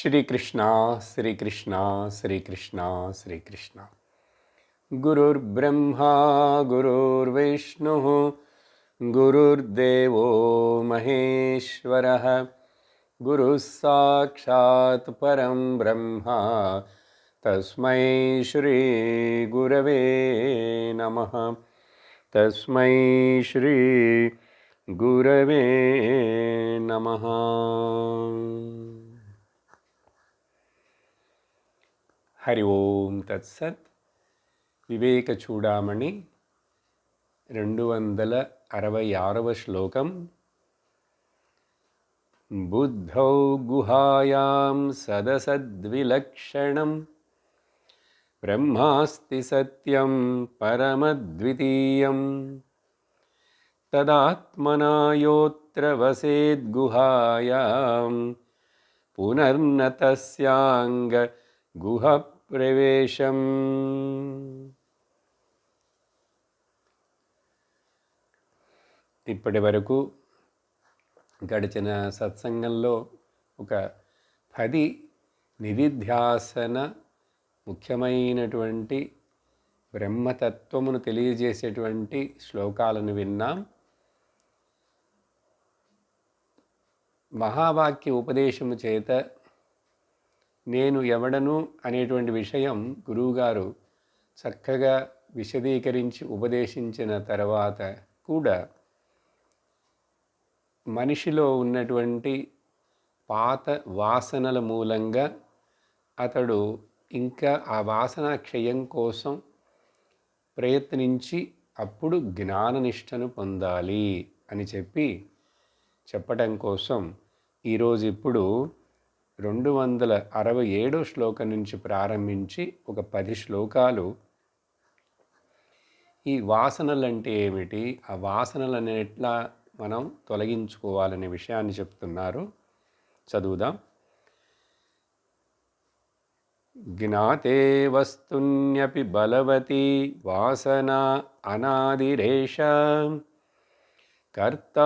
श्रीकृष्ण श्रीकृष्ण श्रीकृष्ण श्रीकृष्ण गुरुर्ब्रह्मा गुरुर्विष्णुः गुरुर्देवो महेश्वरः गुरुः साक्षात् परं ब्रह्म तस्मै श्री गुरवे नमः तस्मै श्री गुरवे नमः। हरि ओम तत्सत्। వివేక చూడామణి 266వ శ్లోకం. బుద్ధౌ గుహాయాం సదసద్విలక్షణం బ్రహ్మాస్తి సత్యం పరమద్వితీయం తదాత్మనా యోత్ర వసేద్గుహాయాం పునర్న తస్యాంగ గుహ ప్రవేశం. ఇప్పటి వరకు గడిచిన సత్సంగంలో ఒక 10 నిధిధ్యాసన ముఖ్యమైనటువంటి బ్రహ్మతత్వమును తెలియజేసేటువంటి శ్లోకాలను విన్నాం. మహావాక్య ఉపదేశము చేత నేను ఎవడను అనేటువంటి విషయం గురువుగారు చక్కగా విశదీకరించి ఉపదేశించిన తర్వాత కూడా మనిషిలో ఉన్నటువంటి పాత వాసనల మూలంగా అతడు ఇంకా ఆ వాసన క్షయం కోసం ప్రయత్నించి అప్పుడు జ్ఞాననిష్టను పొందాలి అని చెప్పటం కోసం ఈరోజు ఇప్పుడు 267 శ్లోకం నుంచి ప్రారంభించి ఒక 10 శ్లోకాలు ఈ వాసనలు అంటే ఏమిటి, ఆ వాసనలను ఎట్లా మనం తొలగించుకోవాలనే విషయాన్ని చెప్తున్నారు. చదువుదాం. జ్ఞాతే వస్తున్యపి బలవతి వాసనా అనాదిరేష కర్త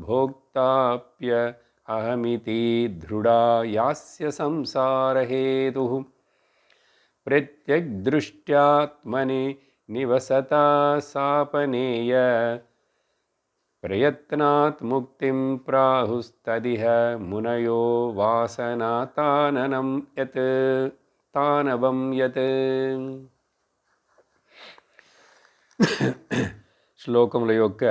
భోక్తాప్య అహమితి దృఢా యాస్య సంసారహేతుః ప్రత్యగ్దృష్ట్యాత్మని నివసతా సాపనేయ ప్రయత్నాత్ ముక్తిం ప్రాహుస్తదిహ మునయో వాసనాతాననం యత్ తానవం యత్. శ్లోకముల యొక్క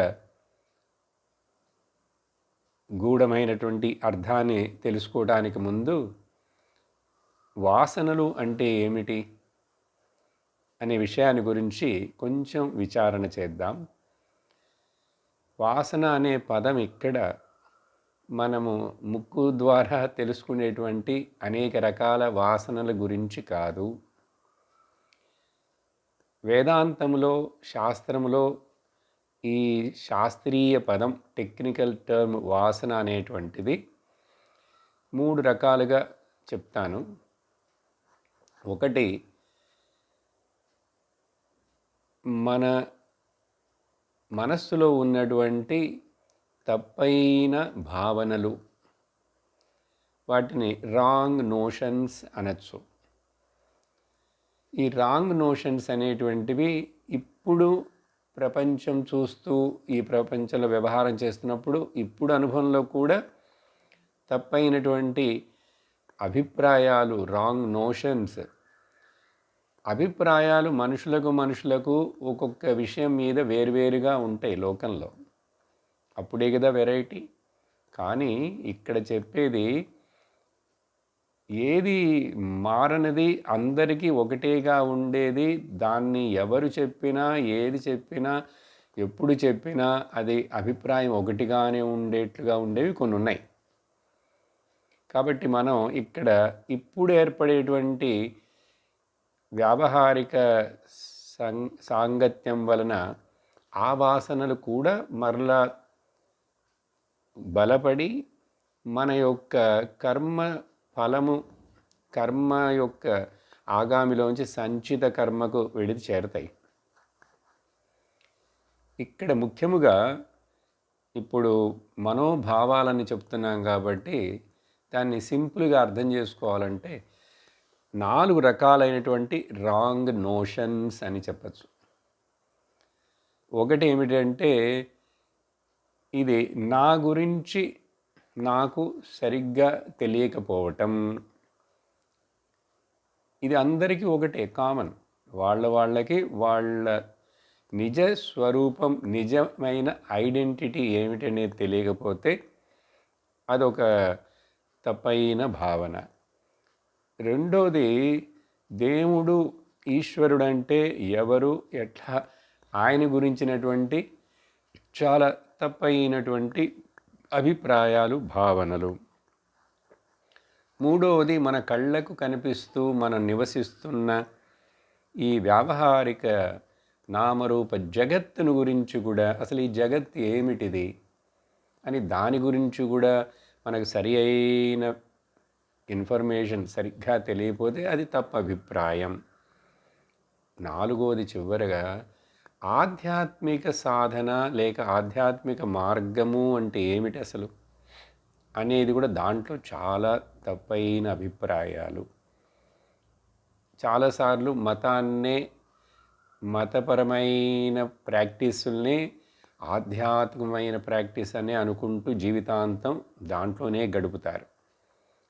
గూఢమైనటువంటి అర్థాన్ని తెలుసుకోవడానికి ముందు వాసనలు అంటే ఏమిటి అనే విషయాన్ని గురించి కొంచెం విచారణ చేద్దాం. వాసన అనే పదం ఇక్కడ మనము ముక్కు ద్వారా తెలుసుకునేటువంటి అనేక రకాల వాసనల గురించి కాదు. వేదాంతంలో శాస్త్రములో ఈ శాస్త్రీయ పదం టెక్నికల్ టర్మ్ వాసన అనేటువంటిది 3 రకాలుగా చెప్తాను. ఒకటి, మన మనస్సులో ఉన్నటువంటి తప్పైన భావనలు, వాటిని రాంగ్ నోషన్స్ అనొచ్చు. ఈ రాంగ్ నోషన్స్ అనేటువంటివి ఇప్పుడు ప్రపంచం చూస్తూ ఈ ప్రపంచంలో వ్యవహారం చేస్తున్నప్పుడు ఇప్పుడు అనుభవంలో కూడా తప్పైనటువంటి అభిప్రాయాలు, రాంగ్ నోషన్స్. అభిప్రాయాలు మనుషులకు ఒక్కొక్క విషయం మీద వేరువేరుగా ఉంటాయి లోకంలో, అప్పుడే కదా వెరైటీ. కానీ ఇక్కడ చెప్పేది ఏది మారనిది, అందరికీ ఒకటేగా ఉండేది, దాన్ని ఎవరు చెప్పినా ఏది చెప్పినా ఎప్పుడు చెప్పినా అది అభిప్రాయం ఒకటిగానే ఉండేట్లుగా ఉండేవి కొన్ని ఉన్నాయి. కాబట్టి మనం ఇక్కడ ఇప్పుడు ఏర్పడేటువంటి వ్యావహారిక సాంగత్యం వలన ఆ వాసనలు కూడా మరలా బలపడి మన యొక్క కర్మ యొక్క ఆగామిలోంచి సంచిత కర్మకు వెడితి చేరతాయి. ఇక్కడ ముఖ్యముగా ఇప్పుడు మనోభావాలని చెప్తున్నాం కాబట్టి దాన్ని సింపుల్గా అర్థం చేసుకోవాలంటే 4 రకాలైనటువంటి రాంగ్ నోషన్స్ అని చెప్పచ్చు. ఒకటి ఏమిటంటే, ఇది నా గురించి నాకు సరిగ్గా తెలియకపోవటం. ఇది అందరికీ ఒకటే, కామన్. వాళ్ళకి వాళ్ళ నిజ స్వరూపం, నిజమైన ఐడెంటిటీ ఏమిటనేది తెలియకపోతే అదొక తప్పైన భావన. రెండోది, దేవుడు, ఈశ్వరుడు అంటే ఎవరు, ఎట్లా, ఆయన గురించినటువంటి చాలా తప్పైనటువంటి అభిప్రాయాలు, భావనలు. మూడవది, మన కళ్ళకు కనిపిస్తూ మనం నివసిస్తున్న ఈ వ్యావహారిక నామరూప జగత్తును గురించి కూడా, అసలు ఈ జగత్ ఏమిటిది అని దాని గురించి కూడా మనకు సరి అయిన ఇన్ఫర్మేషన్ సరిగ్గా తెలియకపోతే అది తప్పు అభిప్రాయం. నాలుగవది, చివరగా ఆధ్యాత్మిక సాధన లేక ఆధ్యాత్మిక మార్గము అంటే ఏమిటి అసలు అనేది కూడా దాంట్లో చాలా తప్పైన అభిప్రాయాలు. చాలాసార్లు మతాన్నే, మతపరమైన ప్రాక్టీసుల్ని ఆధ్యాత్మికమైన ప్రాక్టీస్ అనే అనుకుంటూ జీవితాంతం దాంట్లోనే గడుపుతారు.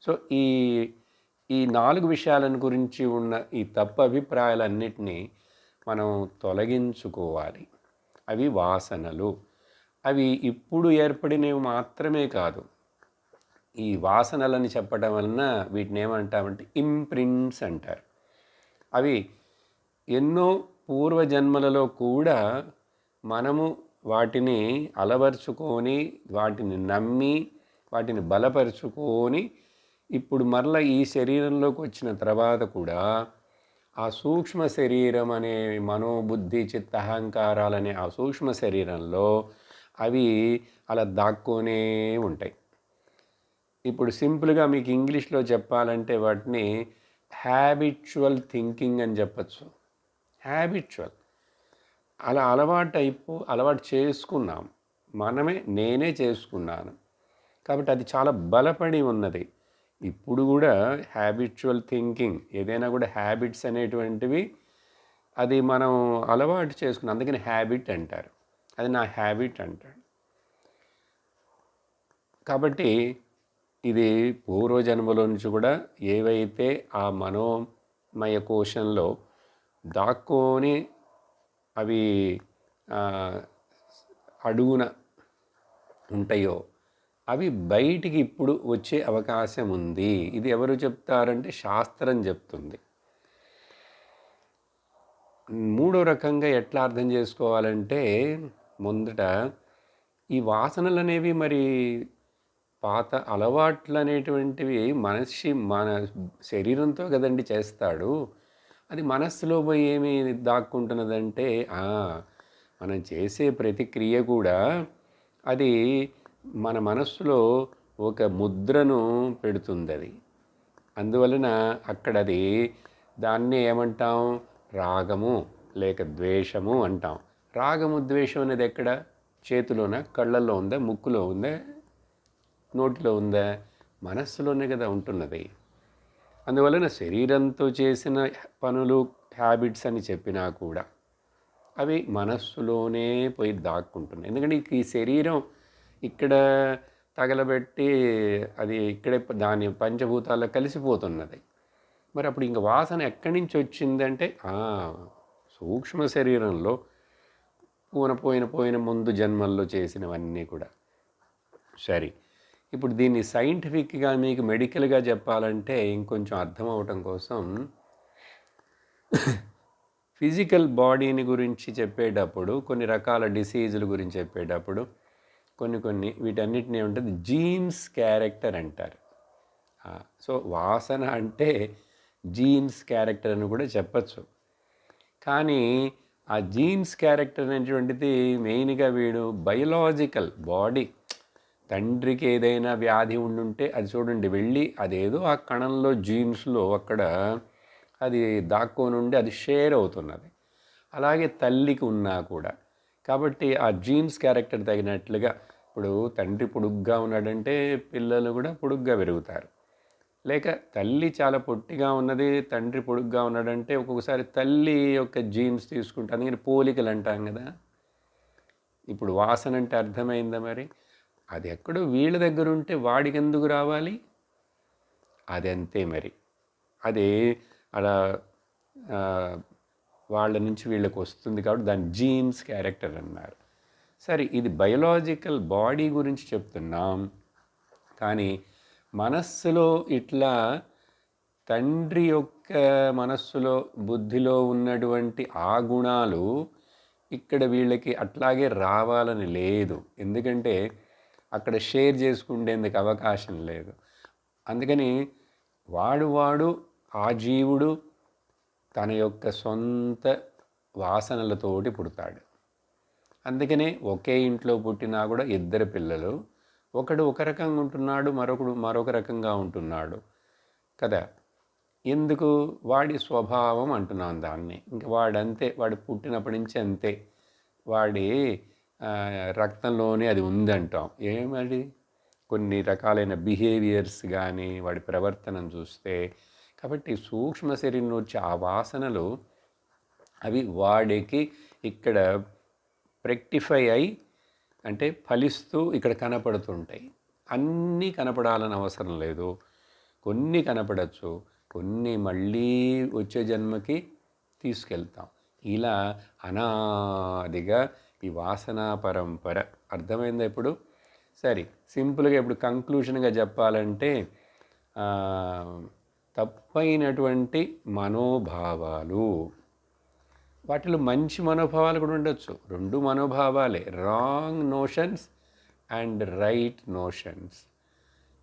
సో ఈ 4 విషయాలను గురించి ఉన్న ఈ తప్పు అభిప్రాయాలన్నిటినీ మనం తొలగించుకోవాలి. అవి వాసనలు. అవి ఇప్పుడు ఏర్పడినవి మాత్రమే కాదు. ఈ వాసనలని చెప్పడం వలన వీటిని ఏమంటామంటే ఇంప్రింట్స్ అంటారు. అవి ఎన్నో పూర్వజన్మలలో కూడా మనము వాటిని అలవర్చుకొని, వాటిని నమ్మి, వాటిని బలపరుచుకొని ఇప్పుడు మరల ఈ శరీరంలోకి వచ్చిన తర్వాత కూడా ఆ సూక్ష్మ శరీరం అనే మనోబుద్ధి చిత్త అహంకారాలనే ఆ సూక్ష్మ శరీరంలో అవి అలా దాక్కొనే ఉంటాయి. ఇప్పుడు సింపుల్గా మీకు ఇంగ్లీష్లో చెప్పాలంటే వాటిని హ్యాబిచువల్ థింకింగ్ అని చెప్పచ్చు. హ్యాబిచువల్, అలా అలవాటు చేసుకున్నాం మనమే, నేనే చేసుకున్నాను కాబట్టి అది చాలా బలపడి ఉన్నది. ఇప్పుడు కూడా హ్యాబిచువల్ థింకింగ్, ఏదైనా కూడా హ్యాబిట్స్ అనేటువంటివి అది మనం అలవాటు చేసుకున్నాం, అందుకని హ్యాబిట్ అంటారు. అది నా హ్యాబిట్ అంటాడు. కాబట్టి ఇది పూర్వజన్మలో నుంచి కూడా ఏవైతే ఆ మనోమయ కోశంలో దాక్కొని అవి అడుగున ఉంటాయో అవి బయటికి ఇప్పుడు వచ్చే అవకాశం ఉంది. ఇది ఎవరు చెప్తారంటే శాస్త్రం చెప్తుంది. మూడో రకంగా ఎట్లా అర్థం చేసుకోవాలంటే, ముందట ఈ వాసనలు అనేవి మరి పాత అలవాట్లు అనేటువంటివి మన శరీరంతో కదండి చేస్తాడు. అది మనస్సులో పోయి ఏమి దాక్కుంటున్నదంటే మనం చేసే ప్రతి క్రియ కూడా అది మన మనస్సులో ఒక ముద్రను పెడుతుంది. అది అందువలన అక్కడ అది దాన్ని ఏమంటాం, రాగము లేక ద్వేషము అంటాం. రాగము ద్వేషం అనేది ఎక్కడ, చేతిలోన, కళ్ళల్లో ఉందా, ముక్కులో ఉందా, నోటిలో ఉందా, మనస్సులోనే కదా ఉంటున్నది. అందువలన శరీరంతో చేసిన పనులు హ్యాబిట్స్ అని చెప్పినా కూడా అవి మనస్సులోనే పోయి దాక్కుంటున్నాయి. ఎందుకంటే ఈ శరీరం ఇక్కడ తగలబెట్టి అది ఇక్కడే దాని పంచభూతాల్లో కలిసిపోతున్నది. మరి అప్పుడు ఇంక వాసన ఎక్కడి నుంచి వచ్చిందంటే సూక్ష్మ శరీరంలో పోయిన ముందు జన్మల్లో చేసినవన్నీ కూడా. సరే, ఇప్పుడు దీన్ని సైంటిఫిక్గా మీకు మెడికల్గా చెప్పాలంటే ఇంకొంచెం అర్థం అవటం కోసం ఫిజికల్ బాడీని గురించి చెప్పేటప్పుడు, కొన్ని రకాల డిసీజుల గురించి చెప్పేటప్పుడు కొన్ని వీటన్నిటిని ఉంటుంది జీన్స్ క్యారెక్టర్ అంటారు. సో వాసన అంటే జీన్స్ క్యారెక్టర్ అని కూడా చెప్పచ్చు. కానీ ఆ జీన్స్ క్యారెక్టర్ అనేటువంటిది మెయిన్గా వీడు బయలాజికల్ బాడీ, తండ్రికి ఏదైనా వ్యాధి ఉండుంటే అది చూడండి వెళ్ళి అదేదో ఆ కణంలో జీన్స్లో అక్కడ అది దాక్కొని ఉండి అది షేర్ అవుతున్నది. అలాగే తల్లికి ఉన్నా కూడా. కాబట్టి ఆ జీన్స్ క్యారెక్టర్ తగినట్లుగా ఇప్పుడు తండ్రి పొడుగ్గా ఉన్నాడంటే పిల్లలు కూడా పొడుగ్గా పెరుగుతారు. లేక తల్లి చాలా పొట్టిగా ఉన్నది, తండ్రి పొడుగ్గా ఉన్నాడంటే ఒక్కొక్కసారి తల్లి యొక్క జీన్స్ తీసుకుంటే అందుకని పోలికలు అంటాం కదా. ఇప్పుడు వాసన అంటే అర్థమైందా మరి? అది ఎక్కడో వీళ్ళ దగ్గర ఉంటే వాడికి ఎందుకు రావాలి? అది అంతే మరి. అది అలా వాళ్ళ నుంచి వీళ్ళకి వస్తుంది కాబట్టి దాని జీన్స్ క్యారెక్టర్ అన్నారు. సరే, ఇది బయోలాజికల్ బాడీ గురించి చెప్తున్నాం. కానీ మనస్సులో ఇట్లా తండ్రి యొక్క మనస్సులో బుద్ధిలో ఉన్నటువంటి ఆ గుణాలు ఇక్కడ వీళ్ళకి అట్లాగే రావాలని లేదు. ఎందుకంటే అక్కడ షేర్ చేసుకునేందుకు అవకాశం లేదు. అందుకని వాడు ఆ జీవుడు తన యొక్క సొంత వాసనలతోటి పుడతాడు. అందుకనే ఒకే ఇంట్లో పుట్టినా కూడా ఇద్దరు పిల్లలు, ఒకడు ఒక రకంగా ఉంటున్నాడు, మరొకడు మరొక రకంగా ఉంటున్నాడు కదా. ఎందుకు? వాడి స్వభావం అంటున్నాం దాన్ని. ఇంకా వాడంతే, వాడు పుట్టినప్పటి నుంచి అంతే, వాడి రక్తంలోనే అది ఉందంటాం. ఏమది? కొన్ని రకాలైన బిహేవియర్స్ కానీ వాడి ప్రవర్తనను చూస్తే. కాబట్టి సూక్ష్మ శరీరం వచ్చే ఆ వాసనలు అవి వాడికి ఇక్కడ రెక్టిఫై అయి అంటే ఫలిస్తూ ఇక్కడ కనపడుతుంటాయి. అన్నీ కనపడాలని అవసరం లేదు, కొన్ని కనపడచ్చు, కొన్ని మళ్ళీ వచ్చే జన్మకి తీసుకెళ్తాం. ఇలా అనాదిగా ఈ వాసనా పరంపర. అర్థమైందా ఇప్పుడు? సరే, సింపుల్గా ఇప్పుడు కంక్లూషన్గా చెప్పాలంటే తప్పైనటువంటి మనోభావాలు, వాటిలో మంచి మనోభావాలు కూడా ఉండొచ్చు. రెండు మనోభావాలే, wrong notions and right notions.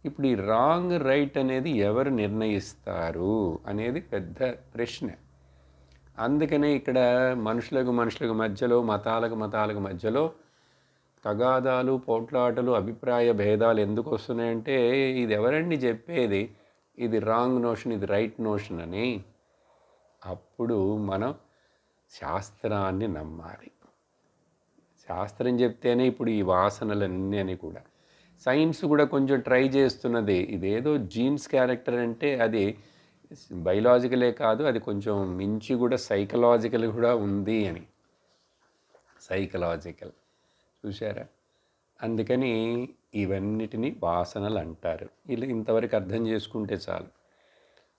ఇప్పుడు ఈ రాంగ్ రైట్ అనేది ఎవరు నిర్ణయిస్తారు అనేది పెద్ద ప్రశ్న. అందుకనే ఇక్కడ మనుషులకు మధ్యలో, మతాలకు మధ్యలో తగాదాలు, పోట్లాటలు, అభిప్రాయ భేదాలు ఎందుకు వస్తున్నాయంటే ఇది ఎవరండి చెప్పేది ఇది రాంగ్ నోషన్, ఇది రైట్ నోషన్ అని? అప్పుడు మనం శాస్త్రాన్ని నమ్మాలి. శాస్త్రం చెప్తేనే ఇప్పుడు ఈ వాసనలన్నీ అని కూడా. సైన్స్ కూడా కొంచెం ట్రై చేస్తున్నది. ఇదేదో జీన్స్ క్యారెక్టర్ అంటే అది బయలాజికలే కాదు, అది కొంచెం మించి కూడా సైకలాజికల్ కూడా ఉంది అని. సైకలాజికల్ చూసారా? అందుకని ఇవన్నిటిని వాసనలు అంటారు. ఇలా ఇంతవరకు అర్థం చేసుకుంటే చాలు.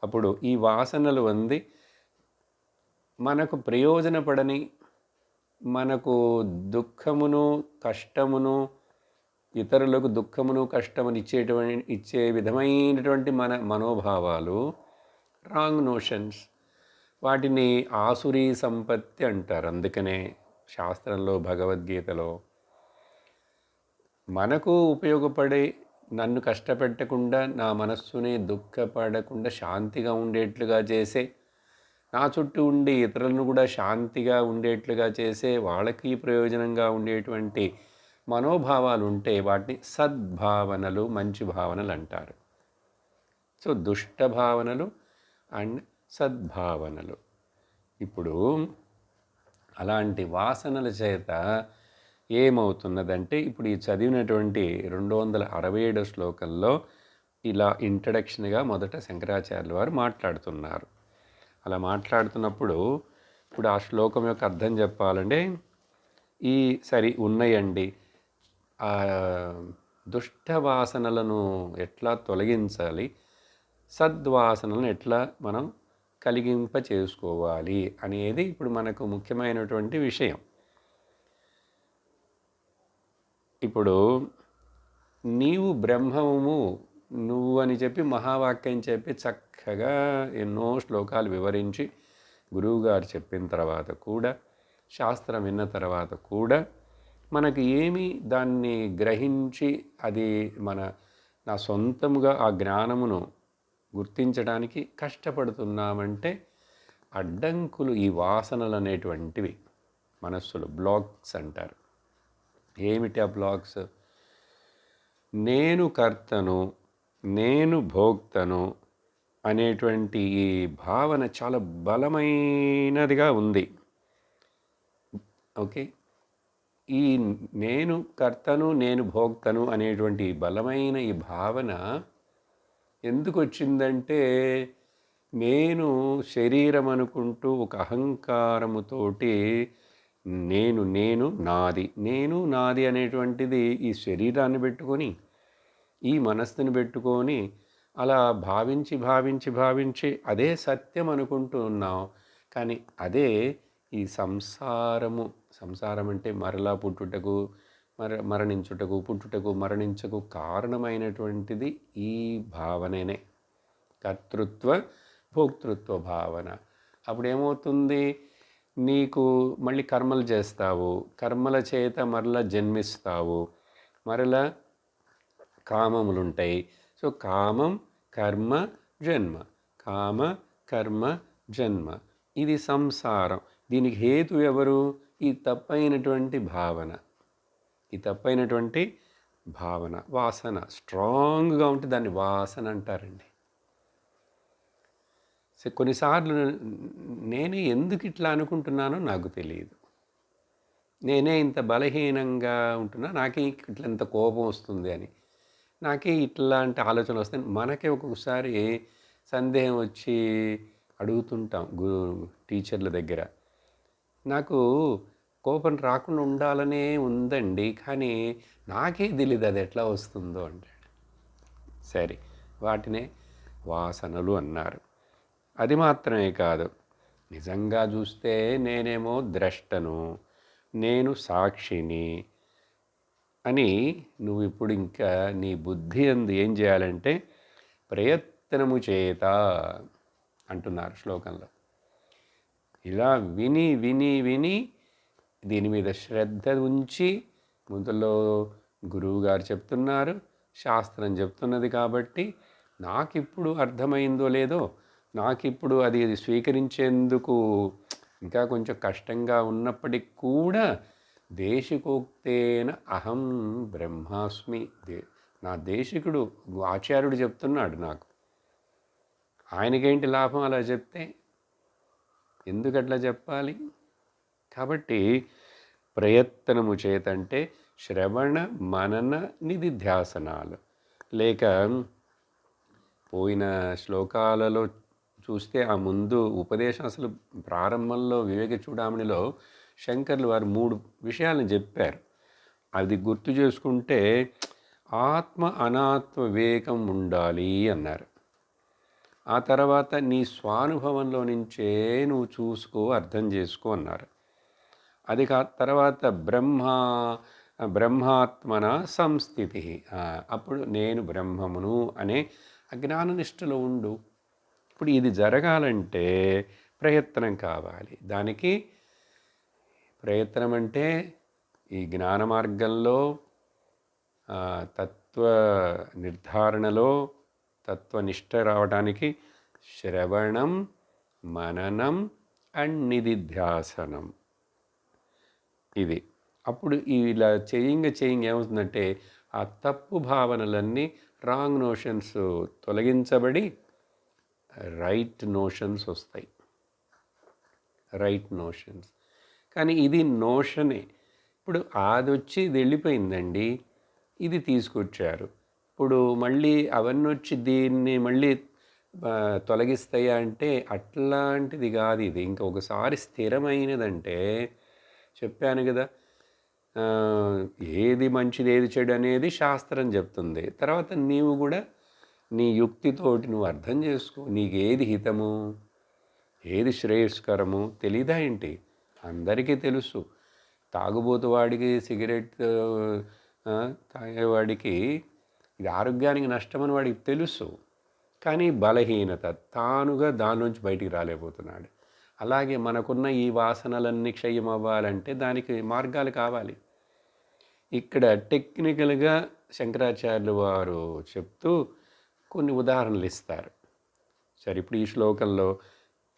అప్పుడు ఈ వాసనలు మనకు ప్రయోజనపడని, మనకు దుఃఖమును కష్టమును, ఇతరులకు దుఃఖమును కష్టమును ఇచ్చే విధమైనటువంటి మనోభావాలు రాంగ్ నోషన్స్. వాటిని ఆసురీ సంపత్తి అంటారు. అందుకనే శాస్త్రంలో, భగవద్గీతలో మనకు ఉపయోగపడే, నన్ను కష్టపెట్టకుండా, నా మనస్సుని దుఃఖపడకుండా శాంతిగా ఉండేట్లుగా చేసే, నా చుట్టూ ఉండే ఇతరులను కూడా శాంతిగా ఉండేట్లుగా చేసే, వాళ్ళకి ప్రయోజనంగా ఉండేటువంటి మనోభావాలు ఉంటే వాటిని సద్భావనలు, మంచి భావనలు అంటారు. సో దుష్ట భావనలు అండ్ సద్భావనలు. ఇప్పుడు అలాంటి వాసనల చేత ఏమవుతున్నదంటే ఇప్పుడు ఈ చదివినటువంటి 267 శ్లోకంలో ఇలా ఇంట్రడక్షన్గా మొదట శంకరాచార్యుల వారు మాట్లాడుతున్నారు. అలా మాట్లాడుతున్నప్పుడు ఇప్పుడు ఆ శ్లోకం యొక్క అర్థం చెప్పాలంటే ఉన్నాయండి, దుష్ట వాసనలను ఎట్లా తొలగించాలి, సద్వాసనలను ఎట్లా మనం కలిగింప చేసుకోవాలి అనేది ఇప్పుడు మనకు ముఖ్యమైనటువంటి విషయం. ఇప్పుడు నీవు బ్రహ్మము నువ్వు అని చెప్పి మహావాక్యం చెప్పి చక్కగా ఎన్నో శ్లోకాలు వివరించి గురువుగారు చెప్పిన తర్వాత కూడా, శాస్త్రం విన్న తర్వాత కూడా మనకి ఏమి దాన్ని గ్రహించి అది నా సొంతముగా ఆ జ్ఞానమును గుర్తించడానికి కష్టపడుతున్నామంటే అడ్డంకులు, ఈ వాసనలు అనేటువంటివి మనస్సులో బ్లాక్స్ అంటారు. ఏమిటి ఆ బ్లాక్స్? నేను కర్తను, నేను భోక్తను అనేటువంటి ఈ భావన చాలా బలమైనదిగా ఉంది. ఓకే, ఈ నేను కర్తను, నేను భోక్తను అనేటువంటి బలమైన ఈ భావన ఎందుకు వచ్చిందంటే, నేను శరీరం అనుకుంటూ ఒక అహంకారముతోటి నేను నాది, నేను నాది అనేటువంటిది ఈ శరీరాన్ని పెట్టుకొని, ఈ మనస్సుని పెట్టుకొని అలా భావించి అదే సత్యం అనుకుంటూ ఉన్నాం. కానీ అదే ఈ సంసారం అంటే మరలా పుట్టుటకు, మరణించుటకు, పుట్టుటకు, మరణించకు కారణమైనటువంటిది ఈ భావననే, కర్తృత్వ భోక్తృత్వ భావన. అప్పుడేమవుతుంది, నీకు మళ్ళీ కర్మలు చేస్తావు, కర్మల చేత మరలా జన్మిస్తావు, మరలా కామములుంటాయి. సో కామం కర్మ జన్మ, కామ కర్మ జన్మ, ఇది సంసారం. దీనికి హేతు ఎవరు? ఈ తప్పైనటువంటి భావన, ఈ తప్పైనటువంటి భావన, వాసన స్ట్రాంగ్గా ఉంటే దాన్ని వాసన అంటారండి. సో కొన్నిసార్లు నేనే ఎందుకు ఇట్లా అనుకుంటున్నానో నాకు తెలియదు. నేనే ఇంత బలహీనంగా ఉంటున్నా, నాకే ఇట్లా ఇంత కోపం వస్తుంది అని, నాకే ఇట్లాంటి ఆలోచనలు వస్తాయి. మనకే ఒక్కొక్కసారి సందేహం వచ్చి అడుగుతుంటాం టీచర్ల దగ్గర, నాకు కోపం రాకుండా ఉండాలనే ఉందండి, కానీ నాకే తెలియదు అది ఎట్లా వస్తుందో అంటాడు. సరే, వాటినే వాసనలు అన్నారు. అది మాత్రమే కాదు, నిజంగా చూస్తే నేనేమో ద్రష్టను, నేను సాక్షిని అని నువ్వు ఇప్పుడు ఇంకా నీ బుద్ధి అందు ఏం చేయాలంటే ప్రయత్నము చేత అంటున్నారు శ్లోకంలో. ఇలా విని విని విని దీని మీద శ్రద్ధ ఉంచి, ముందులో గురువుగారు చెప్తున్నారు, శాస్త్రం చెప్తున్నది కాబట్టి నాకిప్పుడు అర్థమైందో లేదో, నాకిప్పుడు అది స్వీకరించేందుకు ఇంకా కొంచెం కష్టంగా ఉన్నప్పటికీ కూడా దేశికోక్తేన అహం బ్రహ్మాస్మి, నా దేశికుడు ఆచార్యుడు చెప్తున్నాడు నాకు. ఆయనకేంటి లాభం అలా చెప్తే? ఎందుకట్లా చెప్పాలి? కాబట్టి ప్రయత్నము చేతంటే శ్రవణ మనన నిధిధ్యాసనాలు, లేక పోయిన శ్లోకాలలో చూస్తే ఆ ముందు ఉపదేశం అసలు ప్రారంభంలో వివేక చూడామణిలో శంకర్లు వారు 3 విషయాలను చెప్పారు. అది గుర్తు చేసుకుంటే ఆత్మ అనాత్మ వివేకం ఉండాలి అన్నారు. ఆ తర్వాత నీ స్వానుభవంలో నుంచే నువ్వు చూసుకో, అర్థం చేసుకో అన్నారు. అది తర్వాత బ్రహ్మాత్మన సంస్థితి, అప్పుడు నేను బ్రహ్మమును అనే అజ్ఞాననిష్టలో ఉండు. ఇప్పుడు ఇది జరగాలంటే ప్రయత్నం కావాలి. దానికి ప్రయత్నం అంటే ఈ జ్ఞాన మార్గంలో తత్వ నిర్ధారణలో తత్వనిష్ట రావడానికి శ్రవణం, మననం అండ్ నిధిధ్యాసనం, ఇది. అప్పుడు ఇలా చేయంగా ఏమవుతుందంటే ఆ తప్పు భావనలన్నీ, రాంగ్ నోషన్స్ తొలగించబడి రైట్ నోషన్స్ వస్తాయి. Right notions. కానీ ఇది నోషనే. ఇప్పుడు అది వచ్చి ఇది వెళ్ళిపోయిందండి, ఇది తీసుకొచ్చారు. ఇప్పుడు మళ్ళీ అవన్నీ వచ్చి దీన్ని మళ్ళీ తొలగిస్తాయా అంటే అట్లాంటిది కాదు ఇది. ఇంకా ఒకసారి స్థిరమైనదంటే, చెప్పాను కదా, ఏది మంచిది ఏది చెడు అనేది శాస్త్రం చెప్తుంది. తర్వాత నీవు కూడా నీ యుక్తితోటి నువ్వు అర్థం చేసుకో, నీకు ఏది హితము, ఏది శ్రేయస్కరము తెలీదా ఏంటి? అందరికీ తెలుసు. తాగుబోతు వాడికి, సిగరెట్ తాగేవాడికి ఇది ఆరోగ్యానికి నష్టమని వాడికి తెలుసు. కానీ బలహీనత, తానుగా దానిలోంచి బయటికి రాలేకపోతున్నాడు. అలాగే మనకున్న ఈ వాసనలన్నీ క్షయం అవ్వాలంటే దానికి మార్గాలు కావాలి. ఇక్కడ టెక్నికల్గా శంకరాచార్యులు వారు చెప్తూ కొన్ని ఉదాహరణలు ఇస్తారు. సరే, ఇప్పుడు ఈ శ్లోకంలో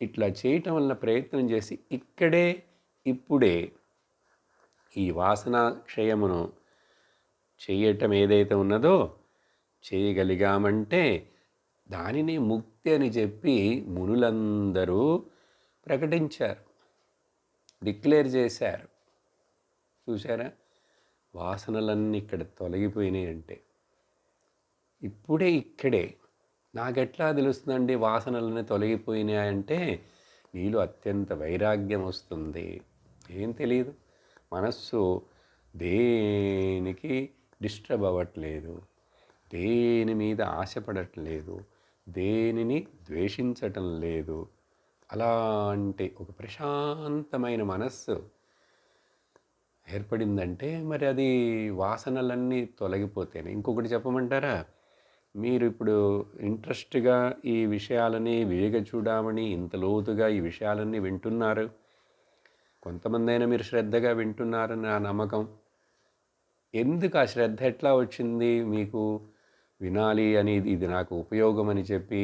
ఇట్లా చేయటం వలన ప్రయత్నం చేసి ఇక్కడే ఇప్పుడే ఈ వాసన క్షయమును చేయటం ఏదైతే ఉన్నదో చేయగలిగామంటే దానిని ముక్తి అని చెప్పి మునులందరూ ప్రకటించారు, డిక్లేర్ చేశారు. చూసారా? వాసనలన్నీ ఇక్కడ తొలగిపోయినాయి అంటే ఇప్పుడే ఇక్కడే నాకెట్లా తెలుస్తుందండి వాసనలన్నీ తొలగిపోయినాయంటే నీలో అత్యంత వైరాగ్యం వస్తుంది. ఏం తెలియదు, మనస్సు దేనికి డిస్టర్బ్ అవ్వట్లేదు, దేని మీద ఆశపడట్లేదు, దేనిని ద్వేషించటం లేదు. అలాంటి ఒక ప్రశాంతమైన మనస్సు ఏర్పడిందంటే మరి అది వాసనలన్నీ తొలగిపోతేనే. ఇంకొకటి చెప్పమంటారా? మీరు ఇప్పుడు ఇంట్రెస్ట్గా ఈ విషయాలని వివేక చూడమని ఇంత లోతుగా ఈ విషయాలన్నీ వింటున్నారు. కొంతమంది అయినా మీరు శ్రద్ధగా వింటున్నారని నా నమ్మకం. ఎందుకు ఆ శ్రద్ధ ఎట్లా వచ్చింది మీకు? వినాలి అని, ఇది నాకు ఉపయోగం అని చెప్పి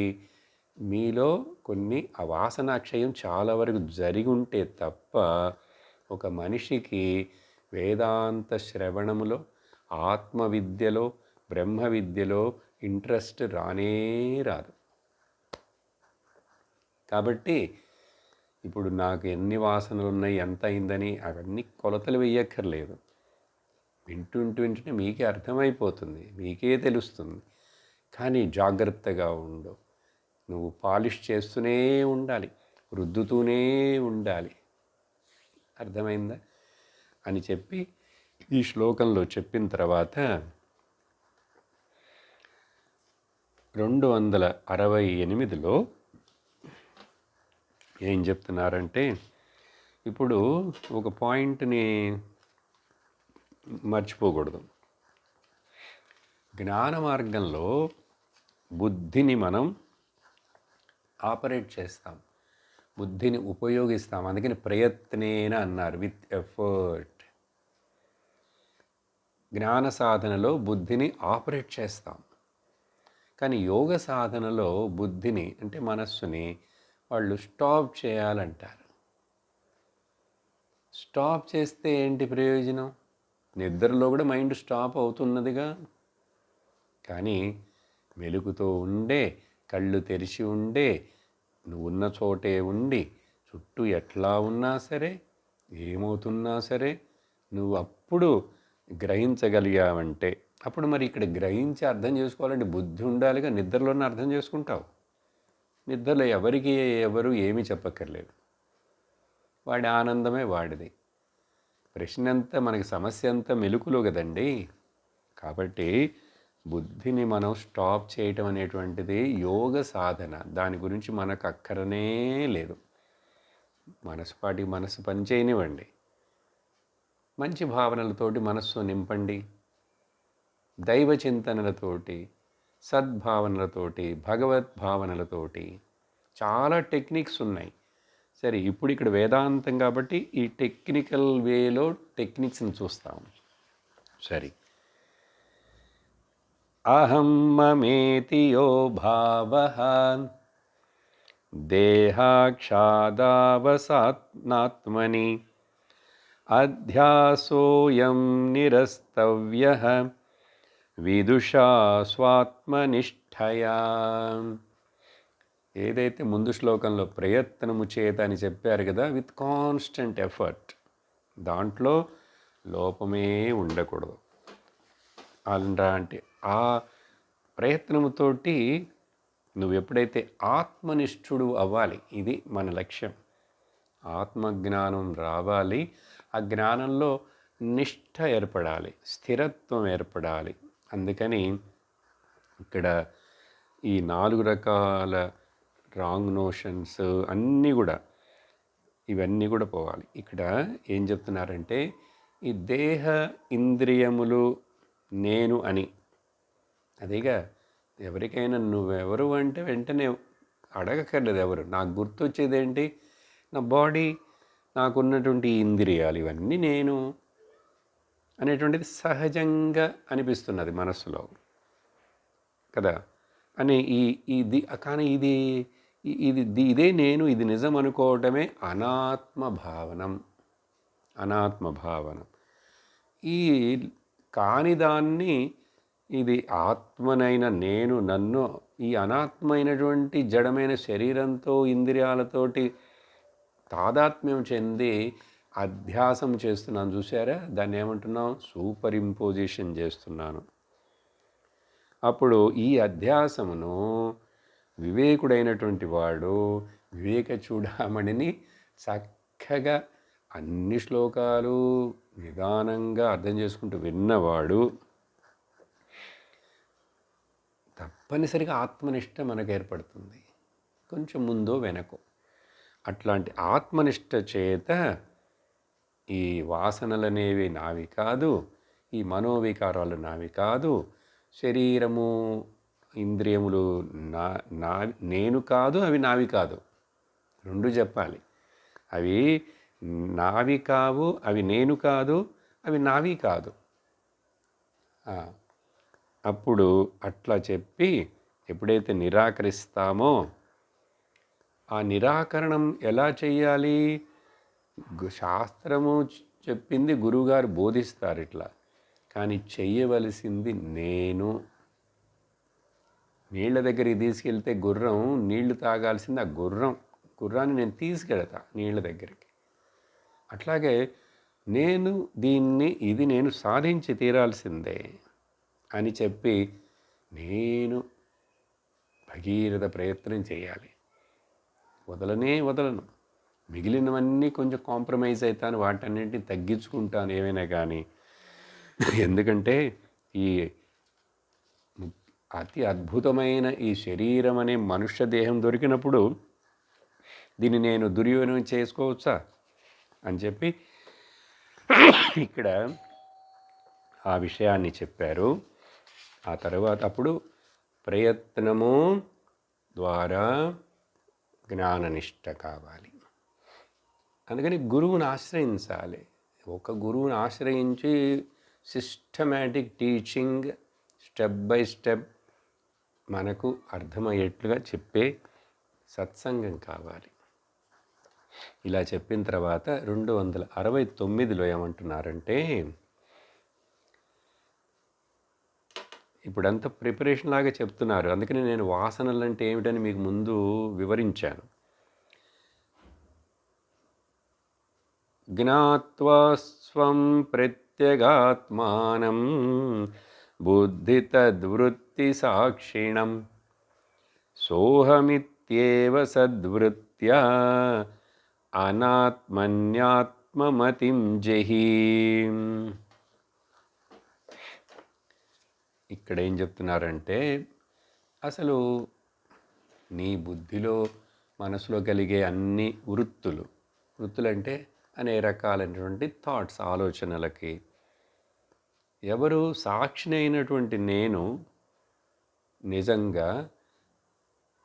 మీలో కొన్ని ఆ వాసనాక్షయం చాలా వరకు జరిగి ఉంటే తప్ప ఒక మనిషికి వేదాంత శ్రవణములో, ఆత్మవిద్యలో, బ్రహ్మ విద్యలో ఇంట్రెస్ట్ రానే రాదు. కాబట్టి ఇప్పుడు నాకు ఎన్ని వాసనలు ఉన్నాయి, ఎంత అయిందని అవన్నీ కొలతలు వేయక్కర్లేదు. వింటుంటే మీకే అర్థమైపోతుంది, మీకే తెలుస్తుంది. కానీ జాగ్రత్తగా ఉండు. నువ్వు పాలిష్ చేస్తూనే ఉండాలి, రుద్దుతూనే ఉండాలి. అర్థమైందా అని చెప్పి ఈ శ్లోకంలో చెప్పిన తర్వాత 268లో ఏం చెప్తున్నారంటే, ఇప్పుడు ఒక పాయింట్ని మర్చిపోకూడదు. జ్ఞాన మార్గంలో బుద్ధిని మనం ఆపరేట్ చేస్తాం, బుద్ధిని ఉపయోగిస్తాం. అందుకని ప్రయత్నేన అన్నారు, విత్ ఎఫర్ట్. జ్ఞాన సాధనలో బుద్ధిని ఆపరేట్ చేస్తాం. కానీ యోగ సాధనలో బుద్ధిని అంటే మనస్సుని వాళ్ళు స్టాప్ చేయాలంటారు. స్టాప్ చేస్తే ఏంటి ప్రయోజనం? నిద్రలో కూడా మైండ్ స్టాప్ అవుతున్నదిగా. కానీ మెలుకుతో ఉండే, కళ్ళు తెరిచి ఉండే, నువ్వు ఉన్న చోటే ఉండి చుట్టూ ఎట్లా ఉన్నా సరే, ఏమవుతున్నా సరే నువ్వు అప్పుడు గ్రహించగలిగావంటే, అప్పుడు మరి ఇక్కడ గ్రహించి అర్థం చేసుకోవాలంటే బుద్ధి ఉండాలిగా. నిద్రలోనే అర్థం చేసుకుంటావు. నిద్రలో ఎవరికి ఎవరు ఏమీ చెప్పక్కర్లేదు, వాడి ఆనందమే వాడిది. ప్రశ్న అంతా, మనకి సమస్య అంతా మెలుకులో కదండి. కాబట్టి బుద్ధిని మనం స్టాప్ చేయటం అనేటువంటిది యోగ సాధన. దాని గురించి మనకు అక్కరనే లేదు. మనసుపాటి మనసు పని చేయనివ్వండి, మంచి భావనలతోటి మనస్సు నింపండి, దైవ చింతనలతోటి, సద్భావనలతోటి, భగవద్భావనలతోటి. చాలా టెక్నిక్స్ ఉన్నాయి. సరే, ఇప్పుడు ఇక్కడ వేదాంతం కాబట్టి ఈ టెక్నికల్ వేలో టెక్నిక్స్ని చూస్తాం. సరే, అహం మమేతి యో భావః దేహాక్షాదావసాత్నాత్మని అధ్యాసోయం నిరస్తవ్యః విదుషా స్వాత్మనిష్టయా. ఏదైతే ముందు శ్లోకంలో ప్రయత్నము చేత అని చెప్పారు కదా, విత్ కాన్స్టెంట్ ఎఫర్ట్, దాంట్లో లోపమే ఉండకూడదు. అలాంటి ఆ ప్రయత్నముతోటి నువ్వు ఎప్పుడైతే ఆత్మనిష్ఠుడు అవ్వాలి, ఇది మన లక్ష్యం. ఆత్మజ్ఞానం రావాలి, ఆ జ్ఞానంలో నిష్ఠ ఏర్పడాలి, స్థిరత్వం ఏర్పడాలి. అందుకని ఇక్కడ ఈ 4 రకాల రాంగ్ నోషన్స్ అన్నీ కూడా, ఇవన్నీ కూడా పోవాలి. ఇక్కడ ఏం చెప్తున్నారంటే, ఈ దేహ ఇంద్రియములు నేను అని, అదేగా ఎవరికైనా నువ్వెవరు అంటే వెంటనే అడగక్కర్లేదు ఎవరు. నాకు గుర్తొచ్చేది ఏంటి? నా బాడీ, నాకున్నటువంటి ఇంద్రియాలు, ఇవన్నీ నేను అనేటువంటిది సహజంగా అనిపిస్తున్నది మనస్సులో కదా. అని కానీ ఇదే నేను, ఇది నిజం అనుకోవటమే అనాత్మభావనం. అనాత్మభావనం. ఈ కాని దాన్ని, ఇది ఆత్మనైన నేను, నన్ను ఈ అనాత్మైనటువంటి జడమైన శరీరంతో, ఇంద్రియాలతోటి తాదాత్మ్యం చెంది అధ్యాసం చేస్తున్నాను చూసారా, దాన్ని ఏమంటున్నాం, సూపర్ ఇంపోజిషన్ చేస్తున్నాను. అప్పుడు ఈ అధ్యాసమును వివేకుడైనటువంటి వాడు వివేక చూడామణిని చక్కగా అన్ని శ్లోకాలు నిదానంగా అర్థం చేసుకుంటూ విన్నవాడు తప్పనిసరిగా ఆత్మనిష్ట మనకు ఏర్పడుతుంది, కొంచెం ముందో వెనకో. అట్లాంటి ఆత్మనిష్ట చేత ఈ వాసనలనేవి నావి కాదు, ఈ మనోవికారాలు నావి కాదు, శరీరము ఇంద్రియములు నేను కాదు, అవి నావి కాదు, రెండు చెప్పాలి. అవి నావి కావు, అవి నేను కాదు, అవి నావి కాదు. అప్పుడు అట్లా చెప్పి ఎప్పుడైతే నిరాకరిస్తామో, ఆ నిరాకరణం ఎలా చెయ్యాలి, శాస్త్రము చెప్పింది గురువుగారు బోధిస్తారు ఇట్లా, కానీ చెయ్యవలసింది నేను. నీళ్ళ దగ్గరికి తీసుకెళ్తే గుర్రం నీళ్లు తాగాల్సింది ఆ గుర్రాన్ని నేను తీసుకెళ్తా నీళ్ళ దగ్గరికి. అట్లాగే నేను ఇది నేను సాధించి తీరాల్సిందే అని చెప్పి నేను భగీరథ ప్రయత్నం చేయాలి. వదలను, మిగిలినవన్నీ కొంచెం కాంప్రమైజ్ అవుతాను, వాటన్నింటినీ తగ్గించుకుంటాను ఏమైనా కానీ. ఎందుకంటే ఈ అతి అద్భుతమైన ఈ శరీరం అనే మనుష్య దేహం దొరికినప్పుడు దీన్ని నేను దుర్వినియోగం చేసుకోవచ్చా అని చెప్పి ఇక్కడ ఆ విషయాన్ని చెప్పారు. ఆ తర్వాత అప్పుడు ప్రయత్నము ద్వారా జ్ఞాననిష్ట కావాలి. అందుకని గురువుని ఆశ్రయించాలి. ఒక గురువుని ఆశ్రయించి systematic teaching step by step మనకు అర్థమయ్యేట్లుగా చెప్పే సత్సంగం కావాలి. ఇలా చెప్పిన తర్వాత 269లో ఏమంటున్నారంటే, ఇప్పుడంతా ప్రిపరేషన్ లాగా చెప్తున్నారు, అందుకని నేను వాసనలు అంటే ఏమిటని మీకు ముందు వివరించాను. జ్ఞాత్వా స్వం ప్రత్యగాత్మానం బుద్ధి తద్వృత్తి సాక్షిణం సోహమిత్యేవ సద్వృత్త్యా అనాత్మన్యాత్మమతిం జహి. ఇక్కడ ఏం చెప్తున్నారంటే, అసలు నీ బుద్ధిలో మనసులో కలిగే అన్ని వృత్తులంటే అనేక రకాలైనటువంటి థాట్స్, ఆలోచనలకి ఎవరు సాక్షిని అయినటువంటి నేను నిజంగా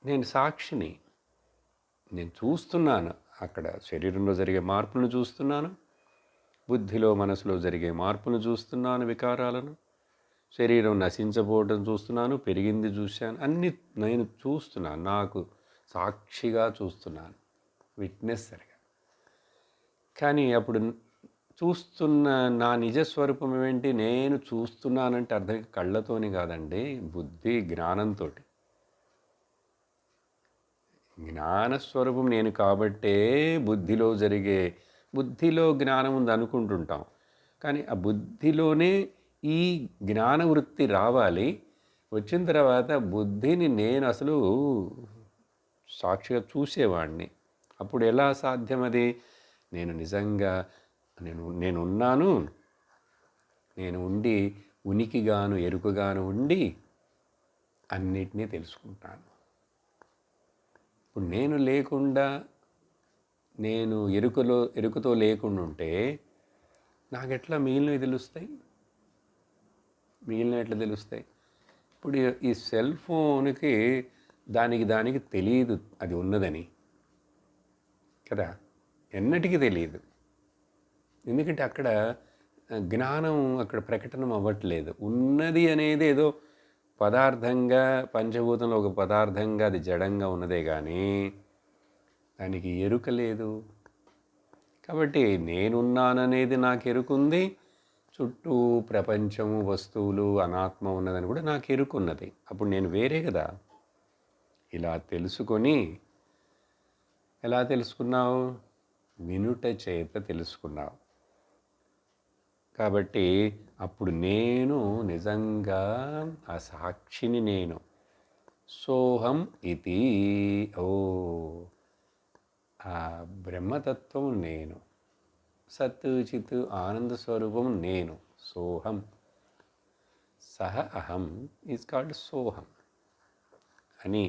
నేను సాక్షిని, నేను చూస్తున్నాను, అక్కడ శరీరంలో జరిగే మార్పులను చూస్తున్నాను, బుద్ధిలో మనసులో జరిగే మార్పును చూస్తున్నాను, వికారాలను, శరీరం నశించబోవడం చూస్తున్నాను, పెరిగింది చూశాను, అన్నీ నేను చూస్తున్నాను, నాకు సాక్షిగా చూస్తున్నాను, విట్నెస్ సరిగా. కానీ అప్పుడు చూస్తున్న నా నిజస్వరూపం ఏంటి, నేను చూస్తున్నానంటే అర్థం కళ్ళతోని కాదండి, బుద్ధి జ్ఞానంతో. జ్ఞానస్వరూపం నేను కాబట్టే బుద్ధిలో జ్ఞానం ఉంది అనుకుంటుంటాం, కానీ ఆ బుద్ధిలోనే ఈ జ్ఞాన వృత్తి రావాలి. వచ్చిన తర్వాత బుద్ధిని నేను అసలు సాక్షిగా చూసేవాడిని. అప్పుడు ఎలా సాధ్యం అది, నేను నిజంగా నేనున్నాను, నేను ఉండి ఉనికిగాను ఎరుకగాను ఉండి అన్నిటినీ తెలుసుకుంటాను. ఇప్పుడు నేను లేకుండా, నేను ఎరుకతో లేకుండా ఉంటే నాకెట్లా మిగిలినవి తెలుస్తాయి? ఎట్లా తెలుస్తాయి? ఇప్పుడు ఈ సెల్ ఫోన్కి దానికి తెలియదు అది ఉన్నదని కదా, ఎన్నటికీ తెలియదు. ఎందుకంటే అక్కడ జ్ఞానం అక్కడ ప్రకటన అవ్వట్లేదు. ఉన్నది అనేది ఏదో పదార్థంగా, పంచభూతంలో ఒక పదార్థంగా అది జడంగా ఉన్నదే కానీ దానికి ఎరుక లేదు. కాబట్టి నేనున్నాననేది నాకు ఎరుకుంది, చుట్టూ ప్రపంచము, వస్తువులు, అనాత్మ ఉన్నదని కూడా నాకు ఎరుకున్నది. అప్పుడు నేను వేరే కదా. ఇలా తెలుసుకొని, ఎలా తెలుసుకున్నావు? వినుట చేత తెలుసుకున్నావు. కాబట్టి అప్పుడు నేను నిజంగా ఆ సాక్షిని నేను. సోహం ఇది, ఓ ఆ బ్రహ్మతత్వం నేను, సత్ చిత్ ఆనంద స్వరూపం నేను. సోహం, సహ అహం ఈజ్ కాల్డ్ సోహం అని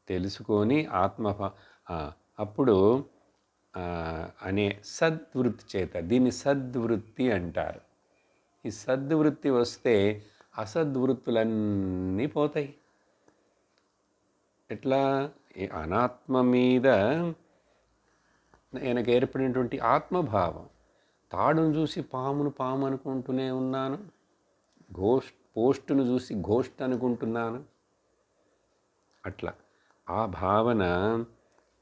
తెలుసుకొని అప్పుడు అనే సద్వృత్తి చేత, దీన్ని సద్వృత్తి అంటారు. ఈ సద్వృత్తి వస్తే అసద్వృత్తులన్నీ పోతాయి. ఎట్లా? ఈ అనాత్మ మీద ఆయనకు ఏర్పడినటువంటి ఆత్మభావం. తాడును చూసి పామును పాము అనుకుంటూనే ఉన్నాను, పోస్టును చూసి ఘోస్ట్ అనుకుంటున్నాను. అట్లా ఆ భావన,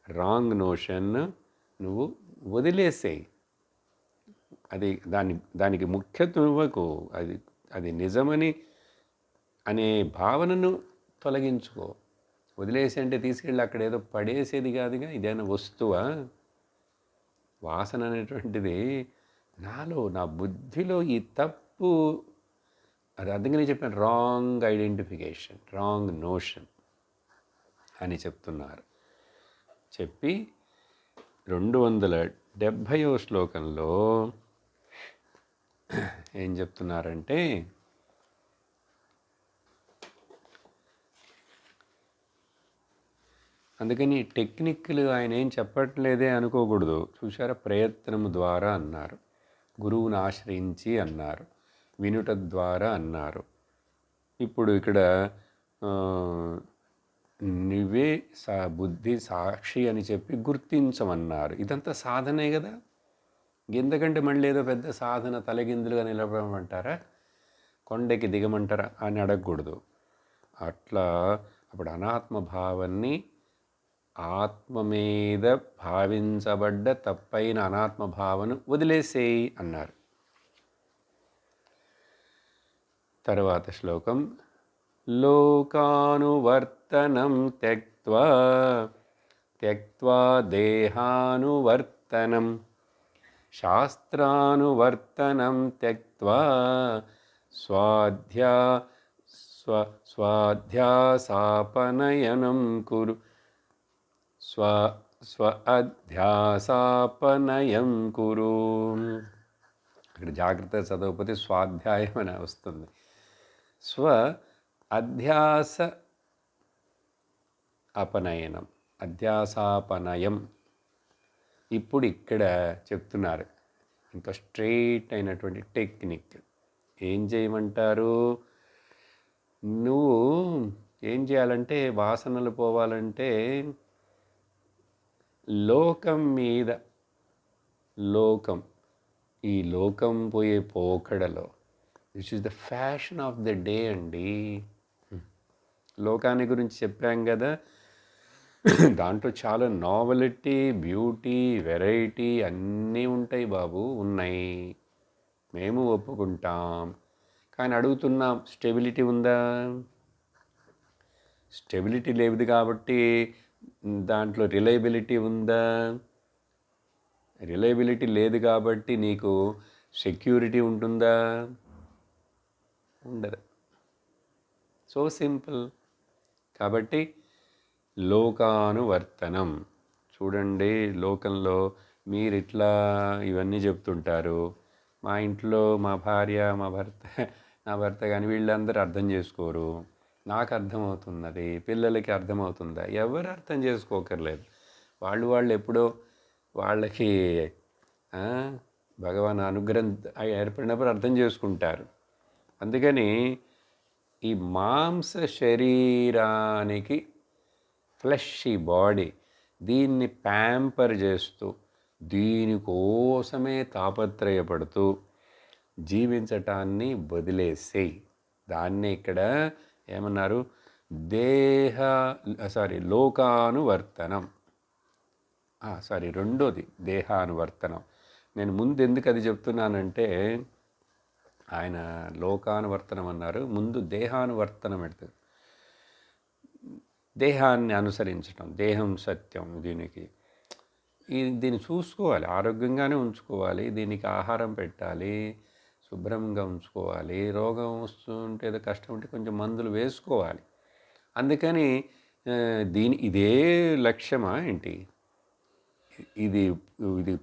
రాంగ్ నోషన్ నువ్వు వదిలేసేయి. అది దానికి ముఖ్యత్వం ఇవ్వకు. అది నిజమని అనే భావనను తొలగించుకో. వదిలేసి అంటే తీసుకెళ్ళి అక్కడ ఏదో పడేసేది కాదుగా. ఇదేనా వస్తువా? వాసన అనేటువంటిది నాలో, నా బుద్ధిలో ఈ తప్పు, అది అందుకని చెప్పాను, రాంగ్ ఐడెంటిఫికేషన్, రాంగ్ నోషన్ అని చెప్తున్నారు. చెప్పి 270వ శ్లోకంలో ఏం చెప్తున్నారంటే, అందుకని టెక్నిక్లు ఆయన ఏం చెప్పట్లేదే అనుకోకూడదు. చూసారా, ప్రయత్నము ద్వారా అన్నారు, గురువుని ఆశ్రయించి అన్నారు, వినుట ద్వారా అన్నారు. ఇప్పుడు ఇక్కడ నువ్వే బుద్ధి సాక్షి అని చెప్పి గుర్తించమన్నారు. ఇదంతా సాధనే కదా. ఎందుకంటే మళ్ళీ ఏదో పెద్ద సాధన తలగిందులుగా నిలబడమంటారా, కొండకి దిగమంటారా అని అడగకూడదు. అట్లా అప్పుడు అనాత్మ భావాన్ని, ఆత్మ మీద భావించబడ్డ తప్పైన అనాత్మ భావను వదిలేసేయి అన్నారు. తర్వాత శ్లోకం, లోకానువర్తనం త్యక్త్వా దేహానువర్తనం, శాస్త్రానువర్తనం త్యక్త్వా స్వాధ్యాసాపనయనం కురు, అధ్యాసాపనయం కురు. ఇక్కడ జాగ్రత్త చదవకపోతే స్వాధ్యాయం అని వస్తుంది. అధ్యాస అపనయనం, అధ్యాసాపనయం. ఇప్పుడు ఇక్కడ చెప్తున్నారు ఇంకా స్ట్రైట్ అయినటువంటి టెక్నిక్. ఏం చేయమంటారు? నువ్వు ఏం చేయాలంటే, వాసనలు పోవాలంటే లోకం మీద, ఈ లోకం పోయే పోకడలో, this is the fashion of the day అండి. లోకాన్ని గురించి చెప్పాం కదా, దాంట్లో చాలా నావెలిటీ, బ్యూటీ, వెరైటీ అన్నీ ఉంటాయి బాబు, ఉన్నాయి, మేము ఒప్పుకుంటాం. కానీ అడుగుతున్నాం, స్టెబిలిటీ ఉందా? స్టెబిలిటీ లేదు కాబట్టి దాంట్లో రిలయబిలిటీ ఉందా? రిలయబిలిటీ లేదు కాబట్టి నీకు సెక్యూరిటీ ఉంటుందా? ఉండదు. So simple. కాబట్టి లోకానువర్తనం. చూడండి, లోకంలో మీరు ఇట్లా ఇవన్నీ చెప్తుంటారు, మా ఇంట్లో మా భార్య, నా భర్త కానీ వీళ్ళందరూ అర్థం చేసుకోరు. నాకు అర్థమవుతున్నది, పిల్లలకి అర్థమవుతుందా? ఎవరు అర్థం చేసుకోకర్లేదు. వాళ్ళు ఎప్పుడో వాళ్ళకి భగవాన్ అనుగ్రహం ఏర్పడినప్పుడు అర్థం చేసుకుంటారు. అందుకని ఈ మాంస శరీరానికి, ఫ్లెషీ బాడీ, దీన్ని ప్యాంపర్ చేస్తూ, దీనికోసమే తాపత్రయపడుతూ జీవించటాన్ని వదిలేసేయి. దాన్ని ఇక్కడ ఏమన్నారు? లోకానువర్తనం. రెండోది దేహానువర్తనం. నేను ముందు ఎందుకు అది చెప్తున్నానంటే, ఆయన లోకానువర్తనం అన్నారు, ముందు దేహానువర్తనం పెడతారు. దేహాన్ని అనుసరించటం, దేహం సత్యం. దీనికి దీన్ని చూసుకోవాలి, ఆరోగ్యంగానే ఉంచుకోవాలి, దీనికి ఆహారం పెట్టాలి, శుభ్రంగా ఉంచుకోవాలి. రోగం వస్తుంటే ఏదో కష్టం ఉంటే కొంచెం మందులు వేసుకోవాలి. అందుకని ఇదే లక్ష్యమా ఏంటి? ఇది ఇది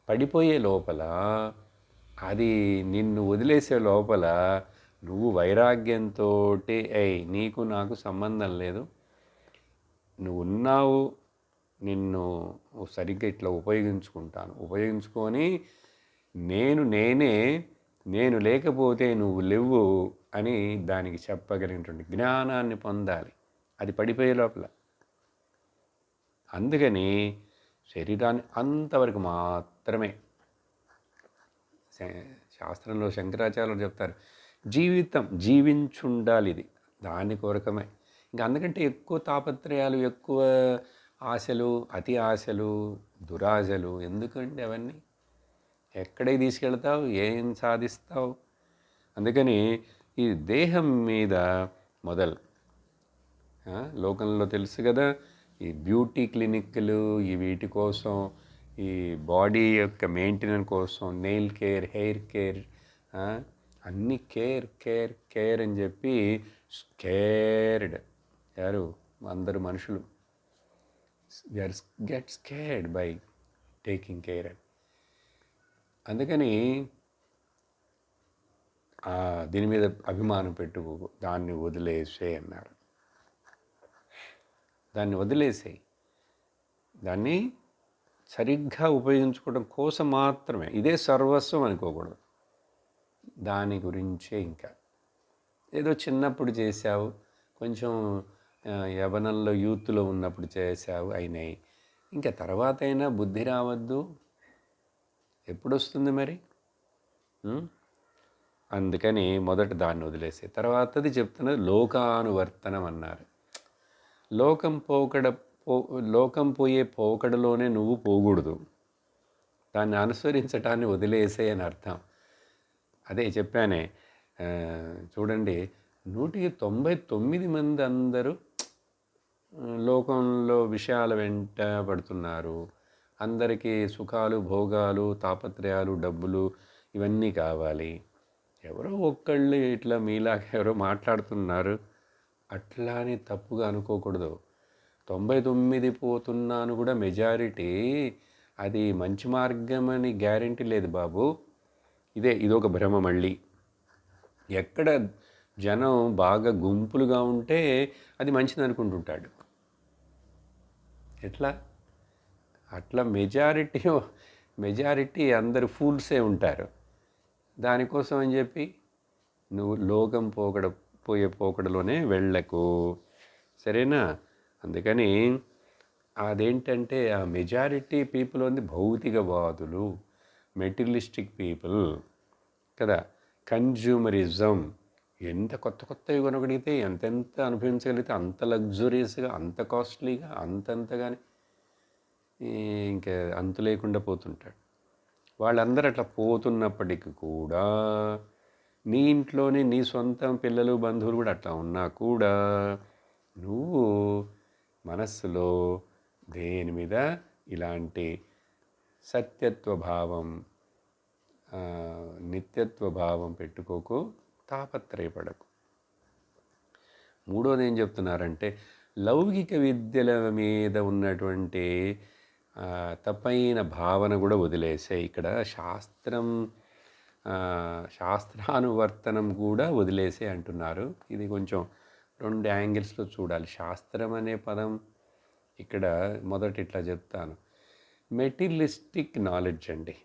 పడిపోయే లోపల, అది నిన్ను వదిలేసే లోపల నువ్వు వైరాగ్యంతో నీకు నాకు సంబంధం లేదు, నువ్వు ఉన్నావు, నిన్ను సరిగ్గా ఇట్లా ఉపయోగించుకొని నేను లేకపోతే నువ్వు లేవు అని దానికి చెప్పగలిగినటువంటి జ్ఞానాన్ని పొందాలి, అది పడిపోయే లోపల. అందుకని శరీరాన్ని అంతవరకు మాత్రమే, శాస్త్రంలో శంకరాచార్యులు చెప్తారు, జీవించుండాలి, ఇది దాని కొరకమే. ఇంకా అందుకంటే ఎక్కువ తాపత్రయాలు, ఎక్కువ ఆశలు, అతి ఆశలు, దురాశలు ఎందుకండి అవన్నీ? ఎక్కడికి తీసుకెళ్తావు, ఏం సాధిస్తావు? అందుకని ఈ దేహం మీద మొదలు, లోకంలో తెలుసు కదా, ఈ బ్యూటీ క్లినిక్లు, ఈ వీటి కోసం, ఈ బాడీ యొక్క మెయింటెనెన్స్ కోసం నెయిల్ కేర్, హెయిర్ కేర్, అన్నీ కేర్ అని చెప్పి స్కేర్డ్, యారు అందరు మనుషులు get scared by taking care అని. అందుకని దీని మీద అభిమానం పెట్టుకో, దాన్ని వదిలేసే అన్నారు. దాన్ని వదిలేసేయి, దాన్ని సరిగ్గా ఉపయోగించుకోవడం కోసం మాత్రమే, ఇదే సర్వస్వం అనుకోకూడదు. దాని గురించే ఇంకా ఏదో చిన్నప్పుడు చేసావు, కొంచెం యవ్వనంలో యూత్లో ఉన్నప్పుడు చేసావు, అయినాయి, ఇంకా తర్వాత అయినా బుద్ధి రావద్దు, ఎప్పుడు వస్తుంది మరి? అందుకని మొదట దాన్ని వదిలేసే, తర్వాతది చెప్తున్నది లోకానువర్తనం అన్నారు. లోకం పోయే పోకడలోనే నువ్వు పోకూడదు, దాన్ని అనుసరించటాన్ని వదిలేసే అని అర్థం. అదే చెప్పానే, చూడండి, 199 మంది అందరూ లోకంలో విషయాల వెంట పడుతున్నారు, అందరికీ సుఖాలు, భోగాలు, తాపత్రయాలు, డబ్బులు ఇవన్నీ కావాలి. ఎవరో ఒక్కళ్ళు ఇట్లా మీలాగా ఎవరో మాట్లాడుతున్నారు, అట్లా అని తప్పుగా అనుకోకూడదు. 99 పోతున్నాను కూడా మెజారిటీ, అది మంచి మార్గం అని గ్యారంటీ లేదు బాబు. ఇదొక భ్రమ. మళ్ళీ ఎక్కడ జనం బాగా గుంపులుగా ఉంటే అది మంచిది అనుకుంటుంటాడు. ఎట్లా? అట్లా మెజారిటీ అందరు ఫూల్సే ఉంటారు. దానికోసం అని చెప్పి నువ్వు లోకం పోయే పోకడలోనే వెళ్ళకు, సరేనా? అందుకని అదేంటంటే ఆ మెజారిటీ పీపుల్ ఉంది భౌతికవాదులు, మెటీరియలిస్టిక్ పీపుల్ కదా, కన్జ్యూమరిజం. ఎంత కొత్తవి కొనగలిగితే, ఎంతెంత అనుభవించగలిగితే అంత లగ్జరీస్గా, అంత కాస్ట్లీగా, అంతంతగానే ఇంకా అంతు లేకుండా పోతుంటాడు. వాళ్ళందరూ అట్లా పోతున్నప్పటికీ కూడా, నీ ఇంట్లోనే నీ సొంత పిల్లలు, బంధువులు కూడా అట్లా ఉన్నా కూడా, నువ్వు మనస్సులో దేని మీద ఇలాంటి సత్యత్వ భావం, నిత్యత్వ భావం పెట్టుకోకు, తాపత్రయపడకు. మూడోది ఏం చెప్తున్నారంటే, లౌకిక విద్యల మీద ఉన్నటువంటి తప్పైన భావన కూడా వదిలేసే. ఇక్కడ శాస్త్రానువర్తనం కూడా వదిలేసే అంటున్నారు. ఇది కొంచెం 2 యాంగిల్స్లో చూడాలి. శాస్త్రం అనే పదం ఇక్కడ మొదట ఇట్లా చెప్తాను, మెటీరియలిస్టిక్ నాలెడ్జ్ అండి.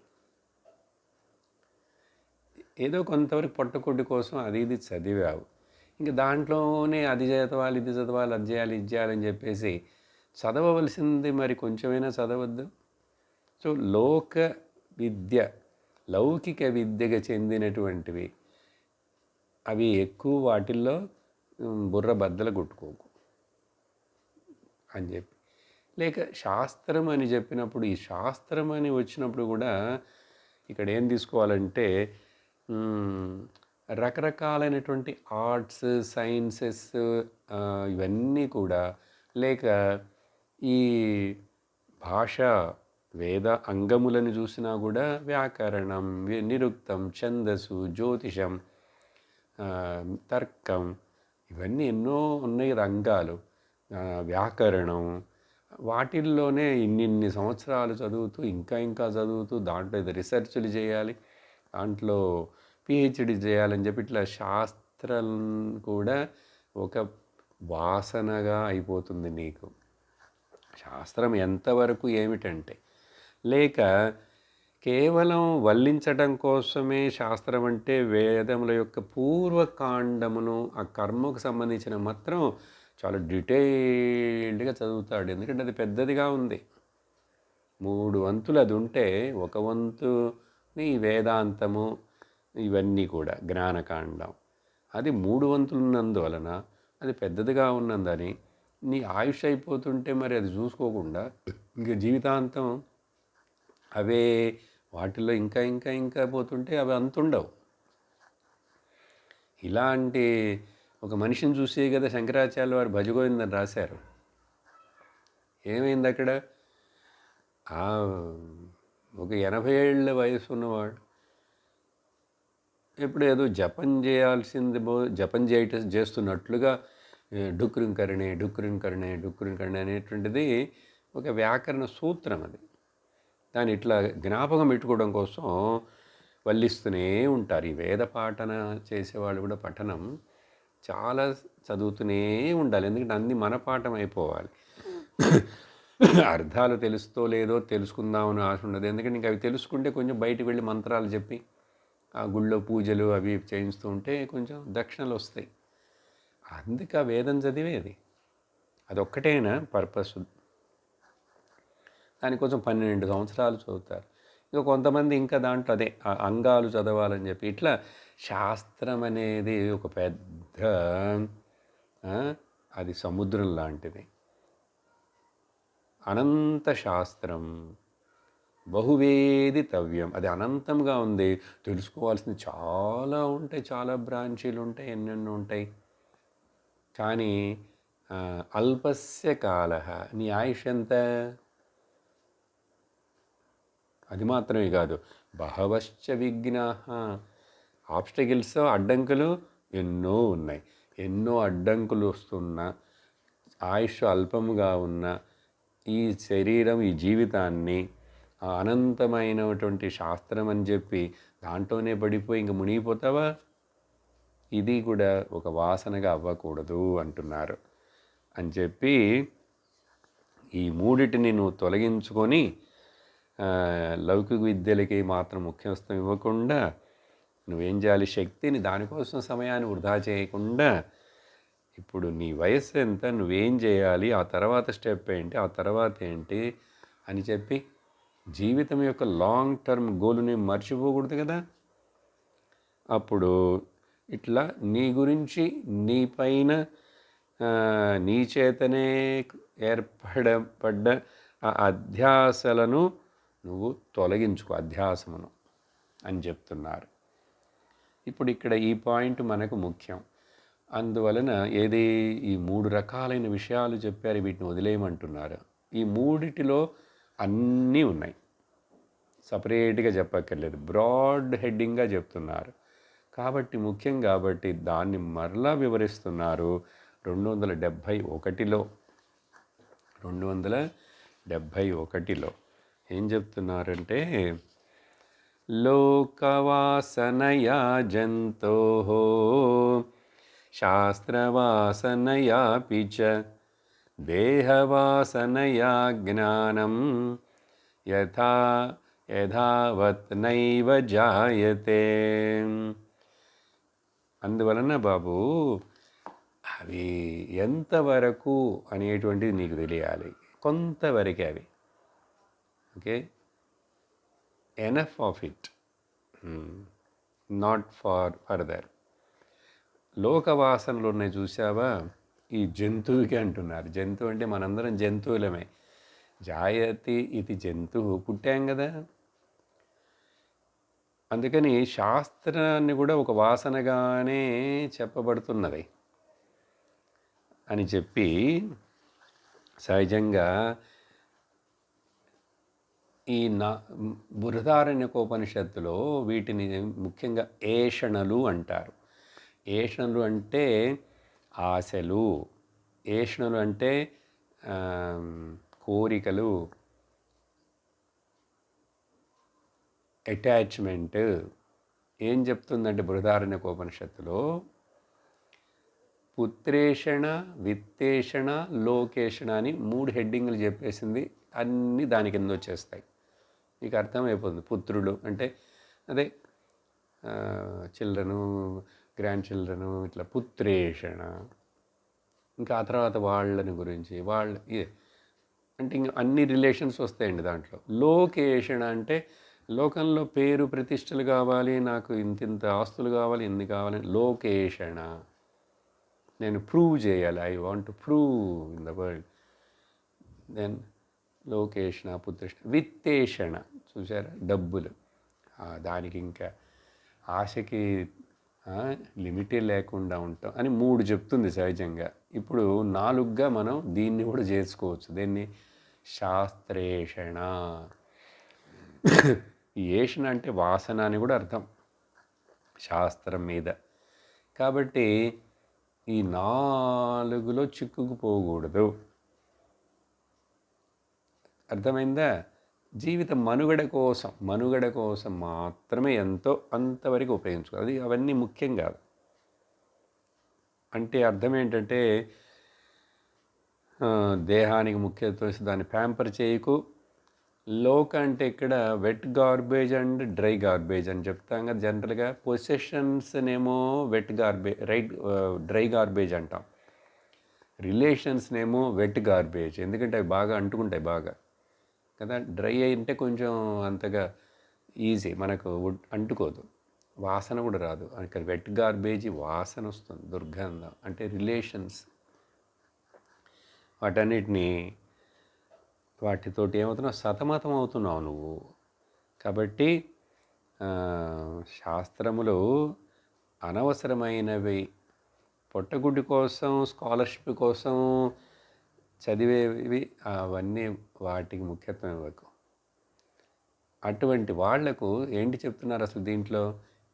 ఏదో కొంతవరకు పొట్టకొడ్డి కోసం అది ఇది చదివావు, ఇంకా దాంట్లోనే అది చదవాలి, ఇది చదవాలి, అది చేయాలి, ఇది చేయాలని చెప్పేసి చదవవలసింది మరి కొంచెమైనా చదవద్దు. సో లౌకిక విద్యగా చెందినటువంటివి అవి ఎక్కువ, వాటిల్లో బుర్ర బద్దలు కొట్టుకోకు అని చెప్పి, లేక శాస్త్రం అని చెప్పినప్పుడు, ఈ శాస్త్రం అని వచ్చినప్పుడు కూడా ఇక్కడ ఏం తీసుకోవాలంటే, రకరకాలైనటువంటి ఆర్ట్స్, సైన్సెస్ ఇవన్నీ కూడా, లేక ఈ భాష వేద అంగములను చూసినా కూడా వ్యాకరణం, నిరుక్తం, ఛందస్సు, జ్యోతిషం, తర్కం, ఇవన్నీ ఎన్నో ఉన్నాయి రంగాలు. వ్యాకరణం, వాటిల్లోనే ఇన్నిన్ని సంవత్సరాలు చదువుతూ ఇంకా చదువుతూ దాంట్లో ఏదో రీసెర్చ్లు చేయాలి, దాంట్లో పిహెచ్డి చేయాలని చెప్పి ఇట్లా శాస్త్రం కూడా ఒక వాసనగా అయిపోతుంది నీకు. శాస్త్రం ఎంతవరకు ఏమిటంటే, లేక కేవలం వల్లించడం కోసమే శాస్త్రం అంటే వేదముల యొక్క పూర్వకాండమును ఆ కర్మకు సంబంధించిన మాత్రం చాలా డీటెయిల్డ్గా చదువుతాడు. ఎందుకంటే అది పెద్దదిగా ఉంది. 3 వంతులు అది ఉంటే, ఒక వంతుని వేదాంతము, ఇవన్నీ కూడా జ్ఞానకాండం, అది 3 వంతులు ఉన్నందువలన అది పెద్దదిగా ఉన్నందని నీ ఆయుష్ అయిపోతుంటే మరి అది చూసుకోకుండా ఇంక జీవితాంతం అవే వాటిల్లో ఇంకా పోతుంటే అవి అంతుండవు. ఇలాంటి ఒక మనిషిని చూసే కదా శంకరాచార్యులు వారు భజగోవిందని రాశారు. ఏమైంది అక్కడ? ఒక 80 ఏళ్ళ వయసు ఉన్నవాడు ఎప్పుడు ఏదో జపం చేస్తున్నట్లుగా డుక్రింకరణే అనేటువంటిది ఒక వ్యాకరణ సూత్రం. అది దాన్ని ఇట్లా జ్ఞాపకం పెట్టుకోవడం కోసం వల్లిస్తూనే ఉంటారు. ఈ వేద పాఠన చేసేవాళ్ళు కూడా పఠనం చాలా చదువుతూనే ఉండాలి. ఎందుకంటే అన్నీ మన పాఠం అయిపోవాలి. అర్థాలు తెలుస్తో లేదో తెలుసుకుందామని ఆశ ఉండదు. ఎందుకంటే ఇంక అవి తెలుసుకుంటే కొంచెం బయటికి వెళ్ళి మంత్రాలు చెప్పి ఆ గుళ్ళో పూజలు అవి చేయిస్తూ ఉంటే కొంచెం దక్షిణలు వస్తాయి. అందుకే ఆ వేదం చదివేది అదొక్కటేనా పర్పస్. దానికోసం 12 సంవత్సరాలు చదువుతారు. ఇంకా కొంతమంది ఇంకా దాంట్లో అదే అంగాలు చదవాలని చెప్పి ఇట్లా శాస్త్రం అనేది ఒక పెద్ద అది సముద్రం లాంటిది. అనంత శాస్త్రం, బహువేదితవ్యం, అది అనంతంగా ఉంది. తెలుసుకోవాల్సింది చాలా ఉంటాయి, చాలా బ్రాంచీలు ఉంటాయి, ఎన్నెన్నో ఉంటాయి. కానీ అల్పస్య కాల, నీ ఆయుష్ ఎంత? అది మాత్రమే కాదు, బహవశ్చ విఘ్నాః, ఆబ్స్టకిల్స్, అడ్డంకులు ఎన్నో ఉన్నాయి. ఎన్నో అడ్డంకులు వస్తున్న, ఆయుష్ అల్పముగా ఉన్న ఈ శరీరం, ఈ జీవితాన్ని అనంతమైనటువంటి శాస్త్రం అని చెప్పి దాంట్లోనే పడిపోయి ఇంక మునిగిపోతావా? ఇది కూడా ఒక వాసనగా అవ్వకూడదు అంటున్నారు. అని చెప్పి ఈ మూడిటిని నువ్వు తొలగించుకొని లౌకిక విద్యలకి మాత్రం ముఖ్యస్థం ఇవ్వకుండా నువ్వేం చేయాలి? శక్తిని, దానికోసం సమయాన్ని వృధా చేయకుండా ఇప్పుడు నీ వయస్సు ఎంత, నువ్వేం చేయాలి, ఆ తర్వాత స్టెప్ ఏంటి, ఆ తర్వాత ఏంటి అని చెప్పి జీవితం యొక్క లాంగ్ టర్మ్ గోల్ని మర్చిపోకూడదు కదా. అప్పుడు ఇట్లా నీ గురించి, నీ పైన నీ చేతనే ఏర్పడ్డ ఆ అధ్యాసలను నువ్వు తొలగించుకో, అధ్యాసమును అని చెప్తున్నారు. ఇప్పుడు ఇక్కడ ఈ పాయింట్ మనకు ముఖ్యం. అందువలన ఏది ఈ 3 రకాలైన విషయాలు చెప్పారు, వీటిని వదిలేయమంటున్నారు. ఈ మూడిటిలో అన్నీ ఉన్నాయి, సపరేట్గా చెప్పక్కర్లేదు, బ్రాడ్ హెడ్డింగ్గా చెప్తున్నారు. కాబట్టి ముఖ్యం కాబట్టి దాన్ని మరలా వివరిస్తున్నారు 271లో ఏం చెప్తున్నారంటే, లోకవాసనయా జంతోః శాస్త్రవాసనయాపి చ దేహవాసనయా జ్ఞానం యథావత్ నైవ జాయతే. అందువలన బాబు అవి ఎంతవరకు అనేటువంటిది నీకు తెలియాలి. కొంతవరకే అవి, okay, enough of it, not further. లోకవాసనలు ఉన్నాయి చూసావా, ఈ జంతువుకి అంటున్నారు. జంతువు అంటే మనందరం జంతువులమే. జాయతి ఇది జంతువు, పుట్టాం కదా. అందుకని శాస్త్రాన్ని కూడా ఒక వాసనగానే చెప్పబడుతున్నది అని చెప్పి, సహజంగా ఈ నా బృహదారణ్యకోపనిషత్తులో వీటిని ముఖ్యంగా ఏషణలు అంటారు. ఏషణలు అంటే ఆశలు, ఏషణలు అంటే కోరికలు, అటాచ్మెంట్. ఏం చెప్తుందంటే బృహదారణ్యకోపనిషత్తులో పుత్రేషణ, విత్తేషణ, లోకేషణ అని 3 హెడ్డింగ్లు చెప్పేసింది. అన్నీ దాని కింద వచ్చేస్తాయి. మీకు అర్థమైపోతుంది. పుత్రులు అంటే అదే చిల్డ్రను, గ్రాండ్ చిల్డ్రను, ఇట్లా పుత్రేషణ. ఇంకా ఆ తర్వాత వాళ్ళని గురించి అంటే ఇంకా అన్ని రిలేషన్స్ వస్తాయండి దాంట్లో. లోకేషణ అంటే లోకంలో పేరు ప్రతిష్టలు కావాలి, నాకు ఇంతింత ఆస్తులు కావాలి, ఎన్ని కావాలి, లోకేషణ. నేను ప్రూవ్ చేయాలి, I want to prove in the world. Then లోకేషణ, పుత్రేషణ, విత్తేషణ. చూసారా, డబ్బులు. దానికి ఇంకా ఆశకి లిమిటే లేకుండా ఉంటాం అని 3 చెప్తుంది సహజంగా. ఇప్పుడు 4గా మనం దీన్ని కూడా చేసుకోవచ్చు. దీన్ని శాస్త్రేషణ. ఈ ఏషణ అంటే వాసన అని కూడా అర్థం, శాస్త్రం మీద. కాబట్టి ఈ 4లో చిక్కుకుపోకూడదు. అర్థమైందా? జీవిత మనుగడ కోసం మాత్రమే ఎంతో అంతవరకు ఉపయోగించుకోవాలి. అది అవన్నీ ముఖ్యం కాదు. అంటే అర్థం ఏంటంటే దేహానికి ముఖ్యత్వం ఇస్తే దాన్ని ప్యాంపర్ చేయకు. లోక అంటే ఇక్కడ wet garbage and dry garbage అని చెప్తాం కదా జనరల్గా. పొసెషన్స్నేమో వెట్ గార్బేజ్, డ్రై గార్బేజ్ అంటాం. రిలేషన్స్నేమో వెట్ గార్బేజ్, ఎందుకంటే అవి బాగా అంటుకుంటాయి బాగా కదా. డ్రై అంటే కొంచెం అంతగా ఈజీ, మనకు అంటుకోదు, వాసన కూడా రాదు. ఇక్కడ వెట్ గార్బేజ్ వాసన వస్తుంది, దుర్గంధం. అంటే రిలేషన్స్, వాటితోటి ఏమవుతున్నావు, సతమతం అవుతున్నావు నువ్వు. కాబట్టి శాస్త్రములు అనవసరమైనవి, పొట్టగుడ్డి కోసం, స్కాలర్షిప్ కోసం చదివేవి అవన్నీ వాటికి ముఖ్యత్వం ఇవ్వకు. అటువంటి వాళ్లకు ఏంటి చెప్తున్నారు అసలు దీంట్లో?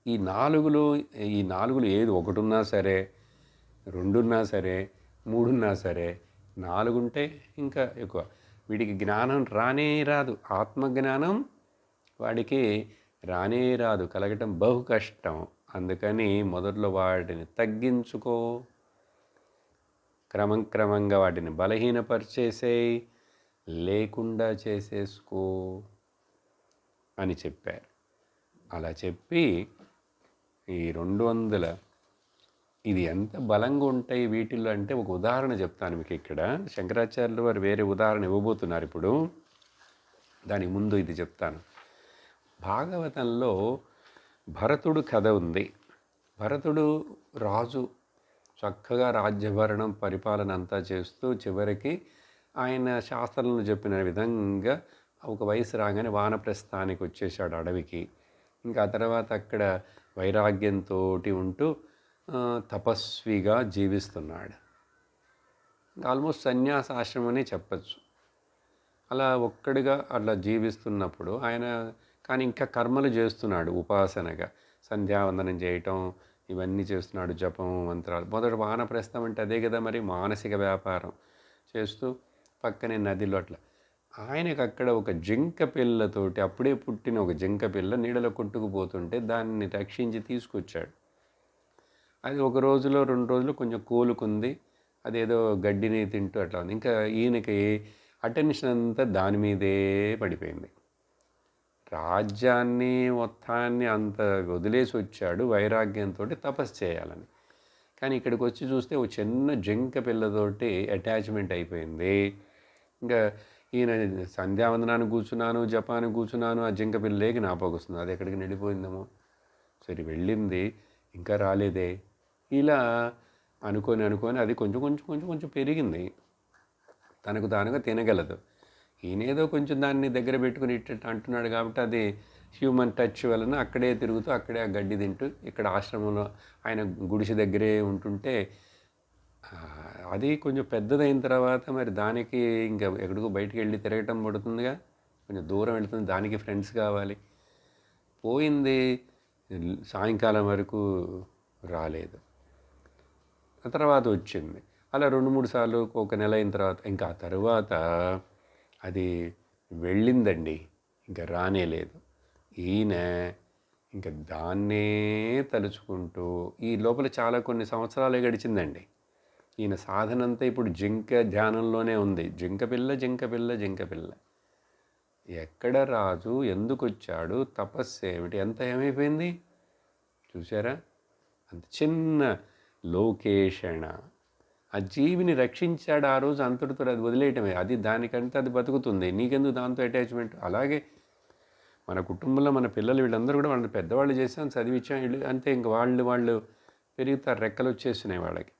ఈ నాలుగులో ఏది ఒకటి ఉన్నా సరే, 2 ఉన్నా సరే, 3 ఉన్నా సరే, 4 ఉంటే ఇంకా ఎక్కువ. వీడికి జ్ఞానం రానే రాదు. ఆత్మజ్ఞానం వాడికి రానే రాదు, కలగటం బహు కష్టం. అందుకని మొదట్లో వాటిని తగ్గించుకో, క్రమంగా వాటిని బలహీనపరిచేసేయి, లేకుండా చేసేసుకో అని చెప్పారు. అలా చెప్పి ఈ 200 ఇది ఎంత బలంగా ఉంటాయి వీటిల్లో అంటే ఒక ఉదాహరణ చెప్తాను మీకు. ఇక్కడ శంకరాచార్యులు వారు వేరే ఉదాహరణ ఇవ్వబోతున్నారు ఇప్పుడు. దానికి ముందు ఇది చెప్తాను. భాగవతంలో భరతుడు కథ ఉంది. భరతుడు రాజు, చక్కగా రాజ్యభరణం, పరిపాలన అంతా చేస్తూ చివరికి ఆయన శాస్త్రంలో చెప్పిన విధంగా ఒక వయసు రాగానే వానప్రస్థానికి వచ్చేసాడు అడవికి. ఇంకా ఆ తర్వాత అక్కడ వైరాగ్యంతో ఉంటూ తపస్విగా జీవిస్తున్నాడు. ఆల్మోస్ట్ సన్యాసాశ్రమనే చెప్పచ్చు. అలా ఒక్కడిగా అట్లా జీవిస్తున్నప్పుడు ఆయన కానీ ఇంకా కర్మలు చేస్తున్నాడు ఉపాసనగా, సంధ్యావందనం చేయటం ఇవన్నీ చేస్తున్నాడు, జపం, మంత్రాలు. మొదట వానప్రస్థం అంటే అదే కదా మరి, మానసిక వ్యాపారం చేస్తూ పక్కనే నదిలో అట్లా. ఆయనకు అక్కడ ఒక జింక పిల్లతోటి, అప్పుడే పుట్టిన ఒక జింక పిల్ల నీడలో కొట్టుకుపోతుంటే దాన్ని రక్షించి తీసుకొచ్చాడు. అది 1 రోజులో 2 రోజులు కొంచెం కోలుకుంది, అదేదో గడ్డిని తింటూ అట్లా ఉంది. ఇంకా ఈయనకి అటెన్షన్ అంతా దాని మీదే పడిపోయింది. రాజ్యాన్ని మొత్తాన్ని అంత వదిలేసి వచ్చాడు వైరాగ్యంతో తపస్సు చేయాలని. కానీ ఇక్కడికి వచ్చి చూస్తే ఒక చిన్న జింక పిల్లతోటి అటాచ్మెంట్ అయిపోయింది. ఇంకా ఈయన సంధ్యావందనానికి కూర్చున్నాను, జపానికి కూర్చున్నాను, ఆ జింక పిల్లకి నాపకొస్తుంది, అది ఎక్కడికి వెళ్ళిపోయిందేమో, సరే వెళ్ళింది ఇంకా రాలేదే, ఇలా అనుకొని అది కొంచెం పెరిగింది. తనకు తానుగా తినగలదు. ఈయనేదో కొంచెం దాన్ని దగ్గర పెట్టుకుని ఇట్ట అంటున్నాడు కాబట్టి అది హ్యూమన్ టచ్ వలన అక్కడే తిరుగుతూ అక్కడే ఆ గడ్డి తింటూ ఇక్కడ ఆశ్రమంలో ఆయన గుడిసె దగ్గరే ఉంటుంటే అది కొంచెం పెద్దదైన తర్వాత మరి దానికి ఇంకా ఎక్కడికో బయటికి వెళ్ళి తిరగటం పడుతుందిగా. కొంచెం దూరం వెళ్తుంది, దానికి ఫ్రెండ్స్ కావాలి. పోయింది, సాయంకాలం వరకు రాలేదు. ఆ తర్వాత వచ్చింది. అలా 2-3 సార్లు ఒక నెల అయిన తర్వాత ఇంకా ఆ తర్వాత అది వెళ్ళిందండి. ఇంకా రానేలేదు. ఈయన ఇంకా దాన్నే తలుచుకుంటూ ఈ లోపల చాలా కొన్ని సంవత్సరాలే గడిచిందండి. ఈయన సాధన అంతా ఇప్పుడు జింక ధ్యానంలోనే ఉంది. జింక పిల్ల, జింక పిల్ల, జింక పిల్ల. ఎక్కడ రాజు, ఎందుకు వచ్చాడు, తపస్సు ఏమిటి, ఎంత ఏమైపోయింది చూసారా? అంత చిన్న లోకేషణ ఆ జీవిని రక్షించాడు ఆ రోజు, అంతటితో అది వదిలేయటమే. అది దానికంటే అది బతుకుతుంది, నీకెందుకు దాంతో అటాచ్మెంట్. అలాగే మన కుటుంబంలో మన పిల్లలు వీళ్ళందరూ కూడా వాళ్ళని పెద్దవాళ్ళు చేసాం, చదివించాం, వీళ్ళు అంతే. ఇంక వాళ్ళు పెరుగుతారు, రెక్కలు వచ్చేస్తున్నాయి వాళ్ళకి.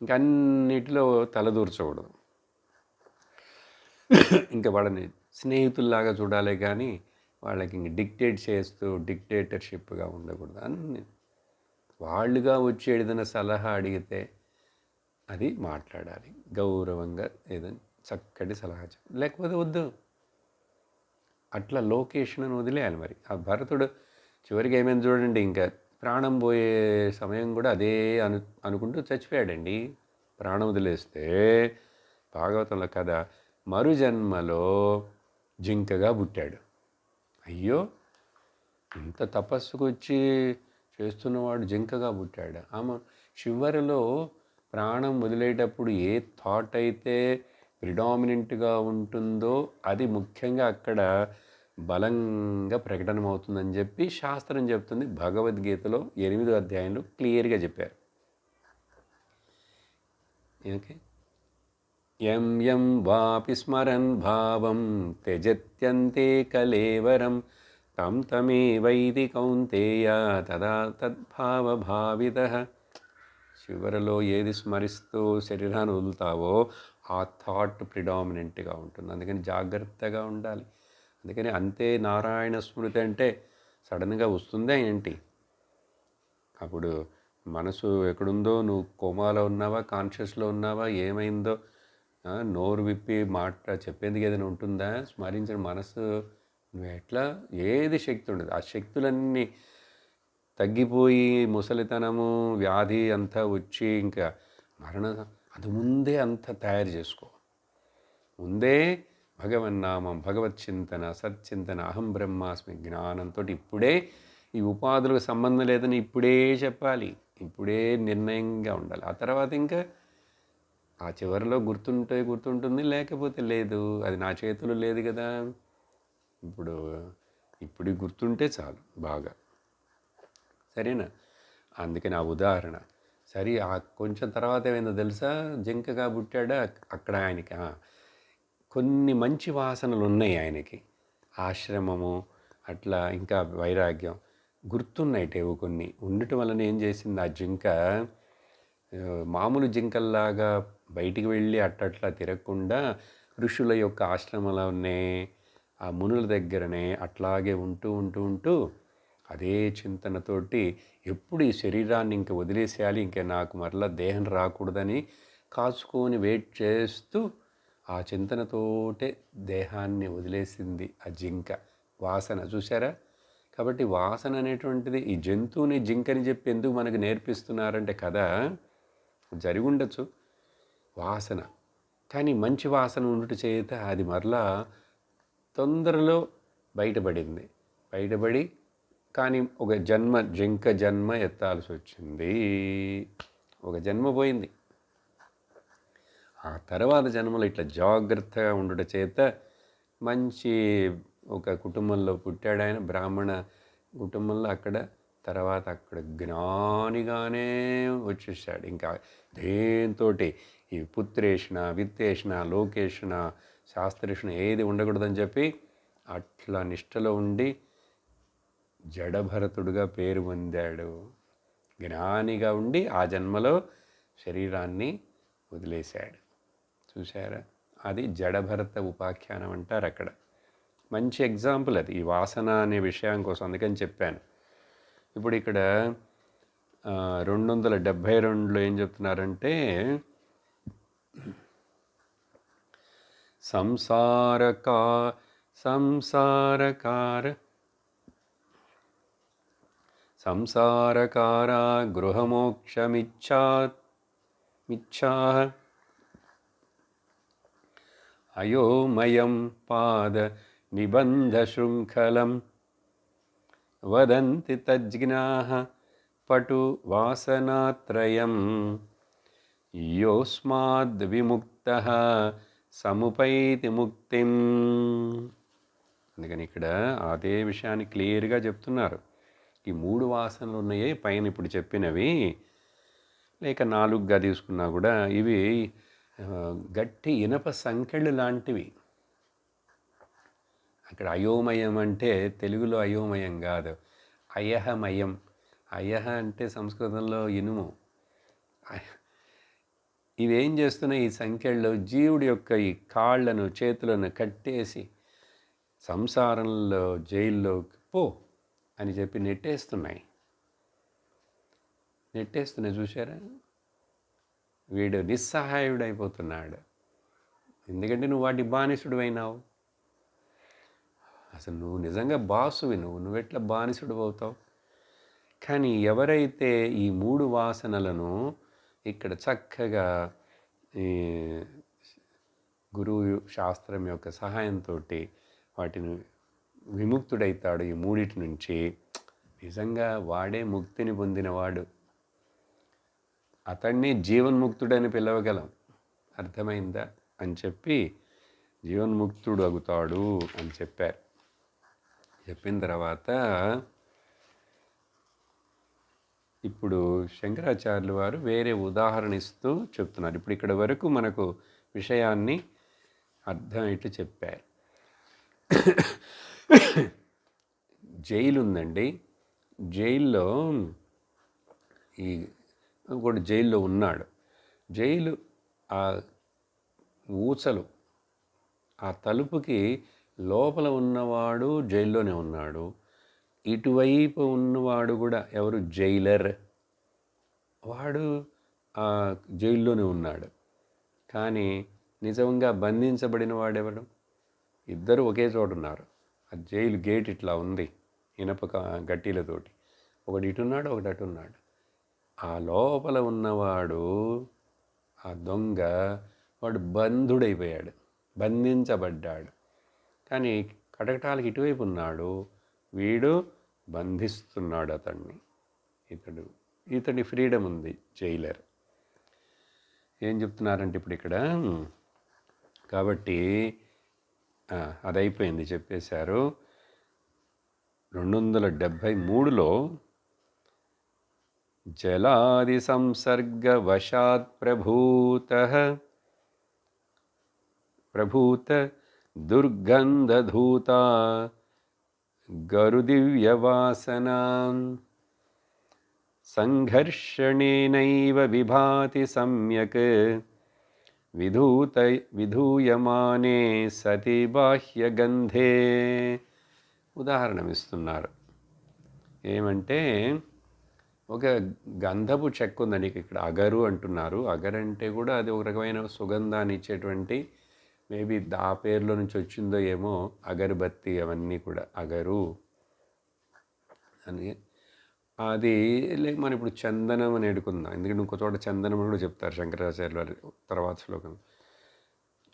ఇంక అన్నిటిలో తలదూర్చకూడదు. ఇంకా వాళ్ళని స్నేహితుల్లాగా చూడాలి కానీ వాళ్ళకి ఇంక డిక్టేట్ చేస్తూ డిక్టేటర్షిప్గా ఉండకూడదు. అన్ని వాళ్ళుగా వచ్చి ఏదైనా సలహా అడిగితే అది మాట్లాడాలి గౌరవంగా, ఏదైనా చక్కటి సలహా లేకపోతే వద్దు. అట్లా లోకేష్ను వదిలేయాలి. మరి ఆ భరతుడు చివరికి ఏమైంది చూడండి, ఇంకా ప్రాణం పోయే సమయం కూడా అదే అనుకుంటూ చచ్చిపోయాడండి. ప్రాణం వదిలేస్తే భాగవతంలో కథ, మరుజన్మలో జింకగా పుట్టాడు. అయ్యో, ఇంత తపస్సుకు వచ్చి చేస్తున్నవాడు జింకగా పుట్టాడు. ఆమె చివరిలో ప్రాణం వదిలేటప్పుడు ఏ థాట్ అయితే ప్రిడామినెంట్గా ఉంటుందో అది ముఖ్యంగా అక్కడ బలంగా ప్రకటనమవుతుందని చెప్పి శాస్త్రం చెప్తుంది. భగవద్గీతలో 8వ అధ్యాయంలో క్లియర్గా చెప్పారు. ఓకే, యం యం వాపి స్మరన్ భావం త్యజత్యంతే కలేవరం తం తమే వైది కౌంతేయ తదా తద్భావభావితః. చివరిలో ఏది స్మరిస్తూ శరీరాన్ని వదులుతావో ఆ థాట్ ప్రిడామినెంట్గా ఉంటుంది. అందుకని జాగ్రత్తగా ఉండాలి. అందుకని అంతే నారాయణ స్మృతి అంటే సడన్గా వస్తుందా ఏంటి? అప్పుడు మనసు ఎక్కడుందో, నువ్వు కోమాలో ఉన్నావా, కాన్షియస్లో ఉన్నావా, ఏమైందో, నోరు విప్పి చెప్పేందుకు ఏదైనా ఉంటుందా? స్మరించిన మనసు నువ్వు ఎట్లా, ఏది శక్తి ఉండదు. ఆ శక్తులన్నీ తగ్గిపోయి ముసలితనము, వ్యాధి అంతా వచ్చి ఇంకా అది ముందే అంతా తయారు చేసుకో. ముందే భగవన్నామం, భగవత్ చింతన, సచ్చింతన, అహం బ్రహ్మాస్మి జ్ఞానంతో ఇప్పుడే ఈ ఉపాధులకు సంబంధం లేదని ఇప్పుడే చెప్పాలి. ఇప్పుడే నిర్ణయంగా ఉండాలి. ఆ తర్వాత ఇంకా ఆ చివరిలో గుర్తుంటుంది, లేకపోతే లేదు. అది నా చేతులు లేదు కదా. ఇప్పుడు గుర్తుంటే చాలు బాగా, సరేనా? అందుకని ఆ ఉదాహరణ సరే. ఆ కొంచెం తర్వాత ఏమైందో తెలుసా, జింకగా పుట్టాడా. అక్కడ ఆయనకి కొన్ని మంచి వాసనలు ఉన్నాయి ఆయనకి, ఆశ్రమము అట్లా, ఇంకా వైరాగ్యం గుర్తున్నాయిటేవో కొన్ని ఉండటం వలన ఏం చేసింది ఆ జింక, మామూలు జింకల్లాగా బయటికి వెళ్ళి అట్లా తిరగకుండా ఋషుల యొక్క ఆశ్రమంలోనే, ఆ మునుల దగ్గరనే అట్లాగే ఉంటూ అదే చింతనతోటి ఎప్పుడు ఈ శరీరాన్ని ఇంక వదిలేసేయాలి, ఇంక నాకు మరలా దేహం రాకూడదని కాచుకొని వెయిట్ చేస్తూ ఆ చింతనతోటే దేహాన్ని వదిలేసింది ఆ జింక. వాసన చూసారా? కాబట్టి వాసన అనేటువంటిది ఈ జంతువుని జింకని చెప్పి ఎందుకు మనకు నేర్పిస్తున్నారంటే కదా, జరిగి ఉండొచ్చు వాసన, కానీ మంచి వాసన ఉండుట చేత అది మరలా తొందరలో బయటపడి కానీ ఒక జింక జన్మ ఎత్తాల్సి వచ్చింది. ఒక జన్మ పోయింది. ఆ తర్వాత జన్మలో ఇట్లా జాగ్రత్తగా ఉండుట చేత మంచి ఒక కుటుంబంలో పుట్టాడు ఆయన, బ్రాహ్మణ కుటుంబంలో. తర్వాత అక్కడ జ్ఞానిగానే వచ్చేసాడు. ఇంకా దేంతో ఈ పుత్రేషణ, విత్తేషణ, లోకేషణ, శాస్త్రేషణ ఏది ఉండకూడదని చెప్పి అట్లా నిష్టలో ఉండి జడభరతుడుగా పేరు పొందాడు. జ్ఞానిగా ఉండి ఆ జన్మలో శరీరాన్ని వదిలేశాడు. చూశారా? అది జడభరత ఉపాఖ్యానం అంటారు. అక్కడ మంచి ఎగ్జాంపుల్ అది, ఈ వాసన అనే విషయం కోసం. అందుకని చెప్పాను. ఇప్పుడు ఇక్కడ 272లో ఏం చెప్తున్నారంటే, సంసారకారా గృహమోక్షమిచ్ఛాః అయోమయం పాద నిబంధశృంఖలం వదంతి తజ్జ్ఞాః పటు వాసనాత్రయం యోస్మాద్ విముక్తః సముపైతి ముక్తిం. అందుకని ఇక్కడ అదే విషయాన్ని క్లియర్గా చెప్తున్నారు. ఈ 3 వాసనలు ఉన్నాయే పైన ఇప్పుడు చెప్పినవి, లేక 4గా తీసుకున్నా కూడా ఇవి గట్టి ఇనప సంకెళ్ళు లాంటివి. అక్కడ అయోమయం అంటే తెలుగులో అయోమయం కాదు, అయహమయం. అయహ అంటే సంస్కృతంలో ఇనుము. ఇవేం చేస్తున్నాయి? ఈ సంఖ్యల్లో జీవుడి యొక్క ఈ కాళ్లను చేతులను కట్టేసి సంసారంలో జైల్లోకి పో అని చెప్పి నెట్టేస్తున్నాయి. చూసారా? వీడు నిస్సహాయుడైపోతున్నాడు. ఎందుకంటే నువ్వు వాటి బానిసుడు అయినావు. అసలు నువ్వు నిజంగా బాసువి, నువ్వెట్లా బానిసుడు అవుతావు? కానీ ఎవరైతే ఈ 3 వాసనలను ఇక్కడ చక్కగా ఈ గురువు శాస్త్రం యొక్క సహాయంతో వాటిని విముక్తుడైతాడు ఈ 3 నుంచి, నిజంగా వాడే ముక్తిని పొందినవాడు. అతన్ని జీవన్ముక్తుడని పిలవగలం. అర్థమైందా అని చెప్పి జీవన్ముక్తుడు అగుతాడు అని చెప్పారు. చెప్పిన తర్వాత ఇప్పుడు శంకరాచార్యులు వారు వేరే ఉదాహరణ ఇస్తూ చెప్తున్నారు. ఇప్పుడు ఇక్కడ వరకు మనకు విషయాన్ని అర్థమయ్యేట్లు చెప్పారు. జైలు ఉందండి. జైల్లో ఒకడు జైల్లో ఉన్నాడు. జైలు ఆ ఊచలు ఆ తలుపుకి లోపల ఉన్నవాడు జైల్లోనే ఉన్నాడు, ఇటువైపు ఉన్నవాడు కూడా ఎవరు జైలర్, వాడు ఆ జైల్లోనే ఉన్నాడు. కానీ నిజంగా బంధించబడిన వాడెవడు? ఇద్దరు ఒకే చోట ఉన్నారు. ఆ జైలు గేట్ ఇట్లా ఉంది ఇనప గట్టీలతోటి. ఒకటి ఇటున్నాడు, ఒకటి అటున్నాడు. ఆ లోపల ఉన్నవాడు ఆ దొంగ, వాడు బంధుడైపోయాడు, బంధించబడ్డాడు. కానీ కటకటాలకు ఇటువైపు ఉన్నాడు, వీడు బంధిస్తున్నాడు అతన్ని. ఇతడి ఫ్రీడమ్ ఉంది, జైలర్. ఏం చెప్తున్నారంటే ఇప్పుడు ఇక్కడ, కాబట్టి అదైపోయింది చెప్పేశారు. 273లో జలాది సంసర్గ వశాత్ ప్రభూత దుర్గంధధూత గరుదివ్యవాసనా సంఘర్షణేనైవ విభాతి సమ్యక్ విధూయమానే సతి బాహ్యగంధే. ఉదాహరణమిస్తున్నారు. ఏమంటే ఒక గంధపు చెక్క ఉందని ఇక్కడ అగరు అంటున్నారు. అగరు అంటే కూడా అది ఒక రకమైన సుగంధాన్ని ఇచ్చేటువంటి, మేబీ ఆ పేర్లో నుంచి వచ్చిందో ఏమో, అగరబత్తి అవన్నీ కూడా అగరు అని. అది మనం ఇప్పుడు చందనం అని ఎడుకుందాం, ఎందుకంటే ఇంకో చోట చందనం కూడా చెప్తారు శంకరాచార్యులు వారి తర్వాత శ్లోకం.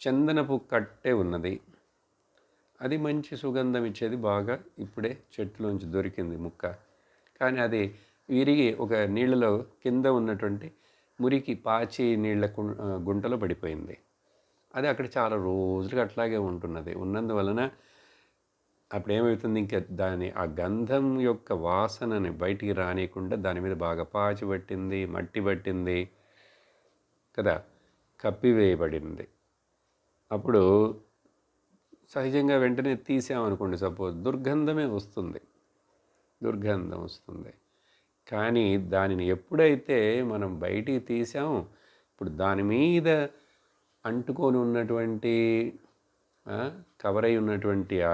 చందనపు కట్టే ఉన్నది, అది మంచి సుగంధం ఇచ్చేది, బాగా ఇప్పుడే చెట్టులోంచి దొరికింది ముక్క. కానీ అది విరిగి ఒక నీళ్ళలో కింద ఉన్నటువంటి మురికి పాచి నీళ్ళ గుంటలో పడిపోయింది. అది అక్కడ చాలా రోజులుగా అట్లాగే ఉంటున్నది. ఉన్నందువలన అప్పుడు ఏమవుతుంది, ఇంకా ఆ గంధం యొక్క వాసనని బయటికి రానియకుండా దాని మీద బాగా పాచి పట్టింది, మట్టి పట్టింది కదా, కప్పివేయబడింది. అప్పుడు సహజంగా వెంటనే తీసామనుకోండి, సపోజ్ దుర్గంధం వస్తుంది. కానీ దానిని ఎప్పుడైతే మనం బయటికి తీసామో, ఇప్పుడు దాని మీద అంటుకొని ఉన్నటువంటి కవర్ అయి ఉన్నటువంటి ఆ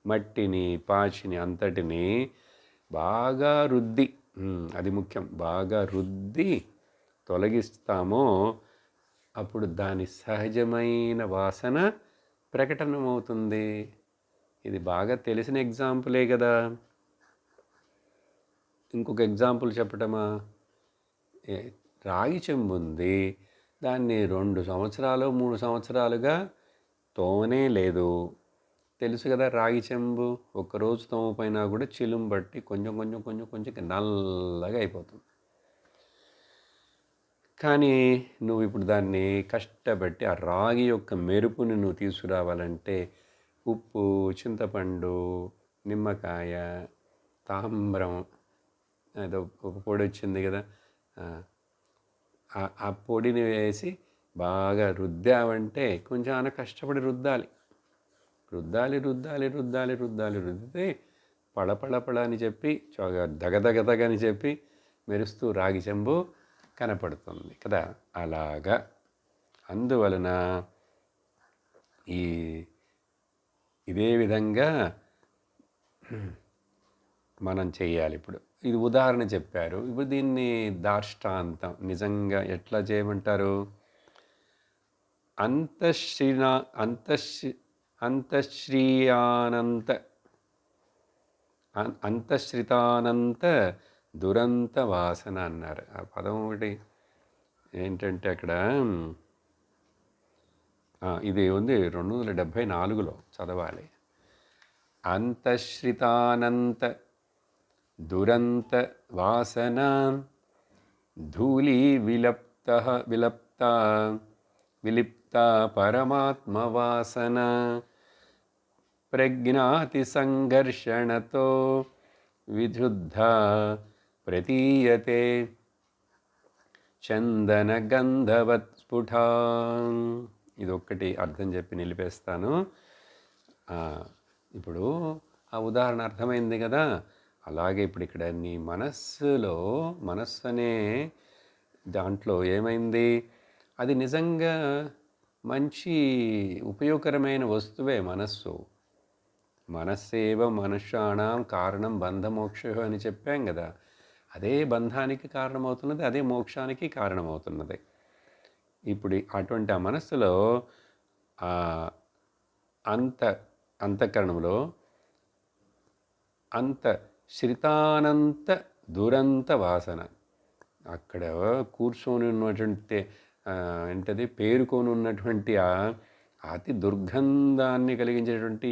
మట్టిని, పాచిని అంతటిని బాగా రుద్ది, అది ముఖ్యం, బాగా రుద్ది తొలగిస్తామో అప్పుడు దాని సహజమైన వాసన ప్రకటనమవుతుంది. ఇది బాగా తెలిసిన ఎగ్జాంపులే కదా. ఇంకొక ఎగ్జాంపుల్ చెప్పటమా? రాగి చెంబు ఉంది, దాన్ని 2 సంవత్సరాలు 3 సంవత్సరాలుగా తోమనే లేదు. తెలుసు కదా, రాగి చెంబు ఒక్కరోజు తోమపోయినా కూడా చిలుము బట్టి కొంచెం కొంచెం కొంచెం కొంచెం నల్లగా అయిపోతుంది. కానీ నువ్వు ఇప్పుడు దాన్ని కష్టపట్టి ఆ రాగి యొక్క మెరుపుని నువ్వు తీసుకురావాలంటే ఉప్పు, చింతపండు, నిమ్మకాయ, తాంబ్రం, ఏదో ఒక పొడి వచ్చింది కదా, ఆ పొడిని వేసి బాగా రుద్దావంటే కొంచెం అన్న కష్టపడి రుద్దాలి. రుద్దితే పళపళపళ అని చెప్పి దగదగదగ అని చెప్పి మెరుస్తూ రాగి చెంబు కనపడుతుంది కదా. అలాగా అందువలన ఇదే విధంగా మనం చేయాలి. ఇప్పుడు ఇది ఉదాహరణ చెప్పారు. ఇప్పుడు దీన్ని దార్ష్టాంతం నిజంగా ఎట్లా చేయమంటారు? అంతశ్రితానంత దురంత వాసన అన్నారు. ఆ పదం ఒకటి ఏంటంటే అక్కడ ఇది ఉంది 274లో చదవాలి. అంతశ్రితానంత దురంత వాసన ధూళి విలిప్త పరమాత్మ వాసన ప్రజ్ఞాతి సంఘర్షణతో విధుద్ధ ప్రతీయతే చందన గంధవత్ స్ఫుటా. ఇదొక్కటి అర్థం చెప్పి నిలిపేస్తాను. ఇప్పుడు ఆ ఉదాహరణ అర్థమైంది కదా. అలాగే ఇప్పుడు ఇక్కడ నీ మనస్సు అనే దాంట్లో ఏమైంది? అది నిజంగా మంచి ఉపయోగకరమైన వస్తువే మనస్సు. మనస్సేవ మనుష్యాణం కారణం బంధమోక్ష అని చెప్పాం కదా. అదే బంధానికి కారణమవుతున్నది, అదే మోక్షానికి కారణమవుతున్నది. ఇప్పుడు అటువంటి ఆ మనస్సులో అంతఃకరణంలో శ్రితానంత దురంత వాసన, అక్కడ కూర్చొని ఉన్నటువంటి ఏంటది పేరుకొని ఉన్నటువంటి అతి దుర్గంధాన్ని కలిగించేటువంటి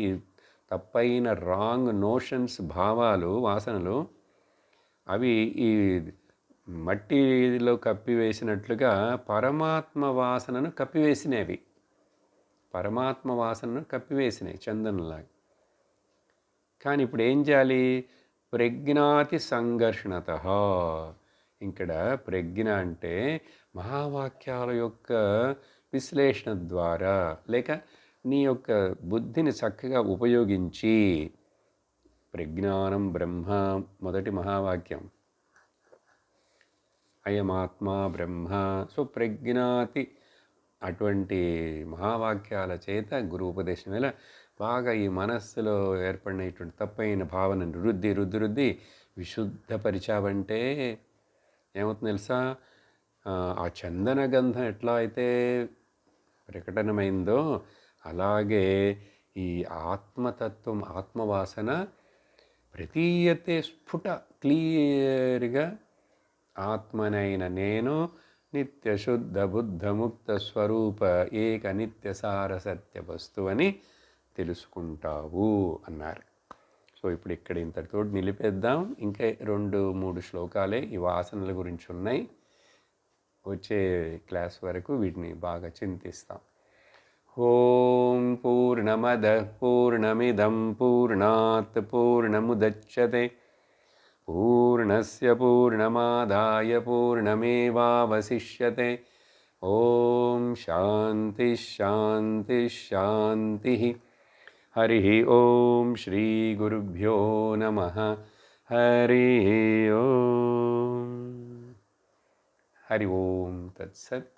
తప్పైన రాంగ్ నోషన్స్, భావాలు, వాసనలు, అవి ఈ మట్టిలో కప్పివేసినట్లుగా పరమాత్మ వాసనను కప్పివేసినవి. పరమాత్మ వాసనను కప్పివేసినాయి చందనంలాగా. కానీ ఇప్పుడు ఏం చేయాలి? ప్రజ్ఞాతి సంఘర్షణత. ఇక్కడ ప్రజ్ఞ అంటే మహావాక్యాల యొక్క విశ్లేషణ ద్వారా, లేక నీ యొక్క బుద్ధిని చక్కగా ఉపయోగించి, ప్రజ్ఞానం బ్రహ్మ మొదటి మహావాక్యం, అయమాత్మ బ్రహ్మ. సో ప్రజ్ఞాతి అటువంటి మహావాక్యాల చేత గురు ఉపదేశం వల్ల బాగా ఈ మనస్సులో ఏర్పడినటువంటి తప్పైన భావనను రుద్ది విశుద్ధపరిచావంటే ఏమవుతుంది తెలుసా? ఆ చందన గంధం ఎట్లా అయితే ప్రకటనమైందో అలాగే ఈ ఆత్మతత్వం, ఆత్మవాసన ప్రతీయతే స్ఫుట క్లియర్గా ఆత్మనైన నేను నిత్య శుద్ధ బుద్ధ ముక్త స్వరూప ఏక నిత్య సార సత్య వస్తువు అని తెలుసుకుంటావు అన్నారు. సో ఇప్పుడు ఇక్కడ ఇంతటితో నిలిపేద్దాం. ఇంకా 2-3 శ్లోకాలే ఈ వాసనల గురించి ఉన్నాయి. వచ్చే క్లాస్ వరకు వీటిని బాగా చింతిస్తాం. ఓం పూర్ణమద పూర్ణమిదం పూర్ణాత్ పూర్ణముదచ్యతే పూర్ణస్య పూర్ణమాదాయ పూర్ణమేవావశిష్యతే. ఓం శాంతి శాంతి శాంతి. హరి ఓం శ్రీ గురుభ్యో నమః. హరి ఓం. హరి ఓం తత్సత్.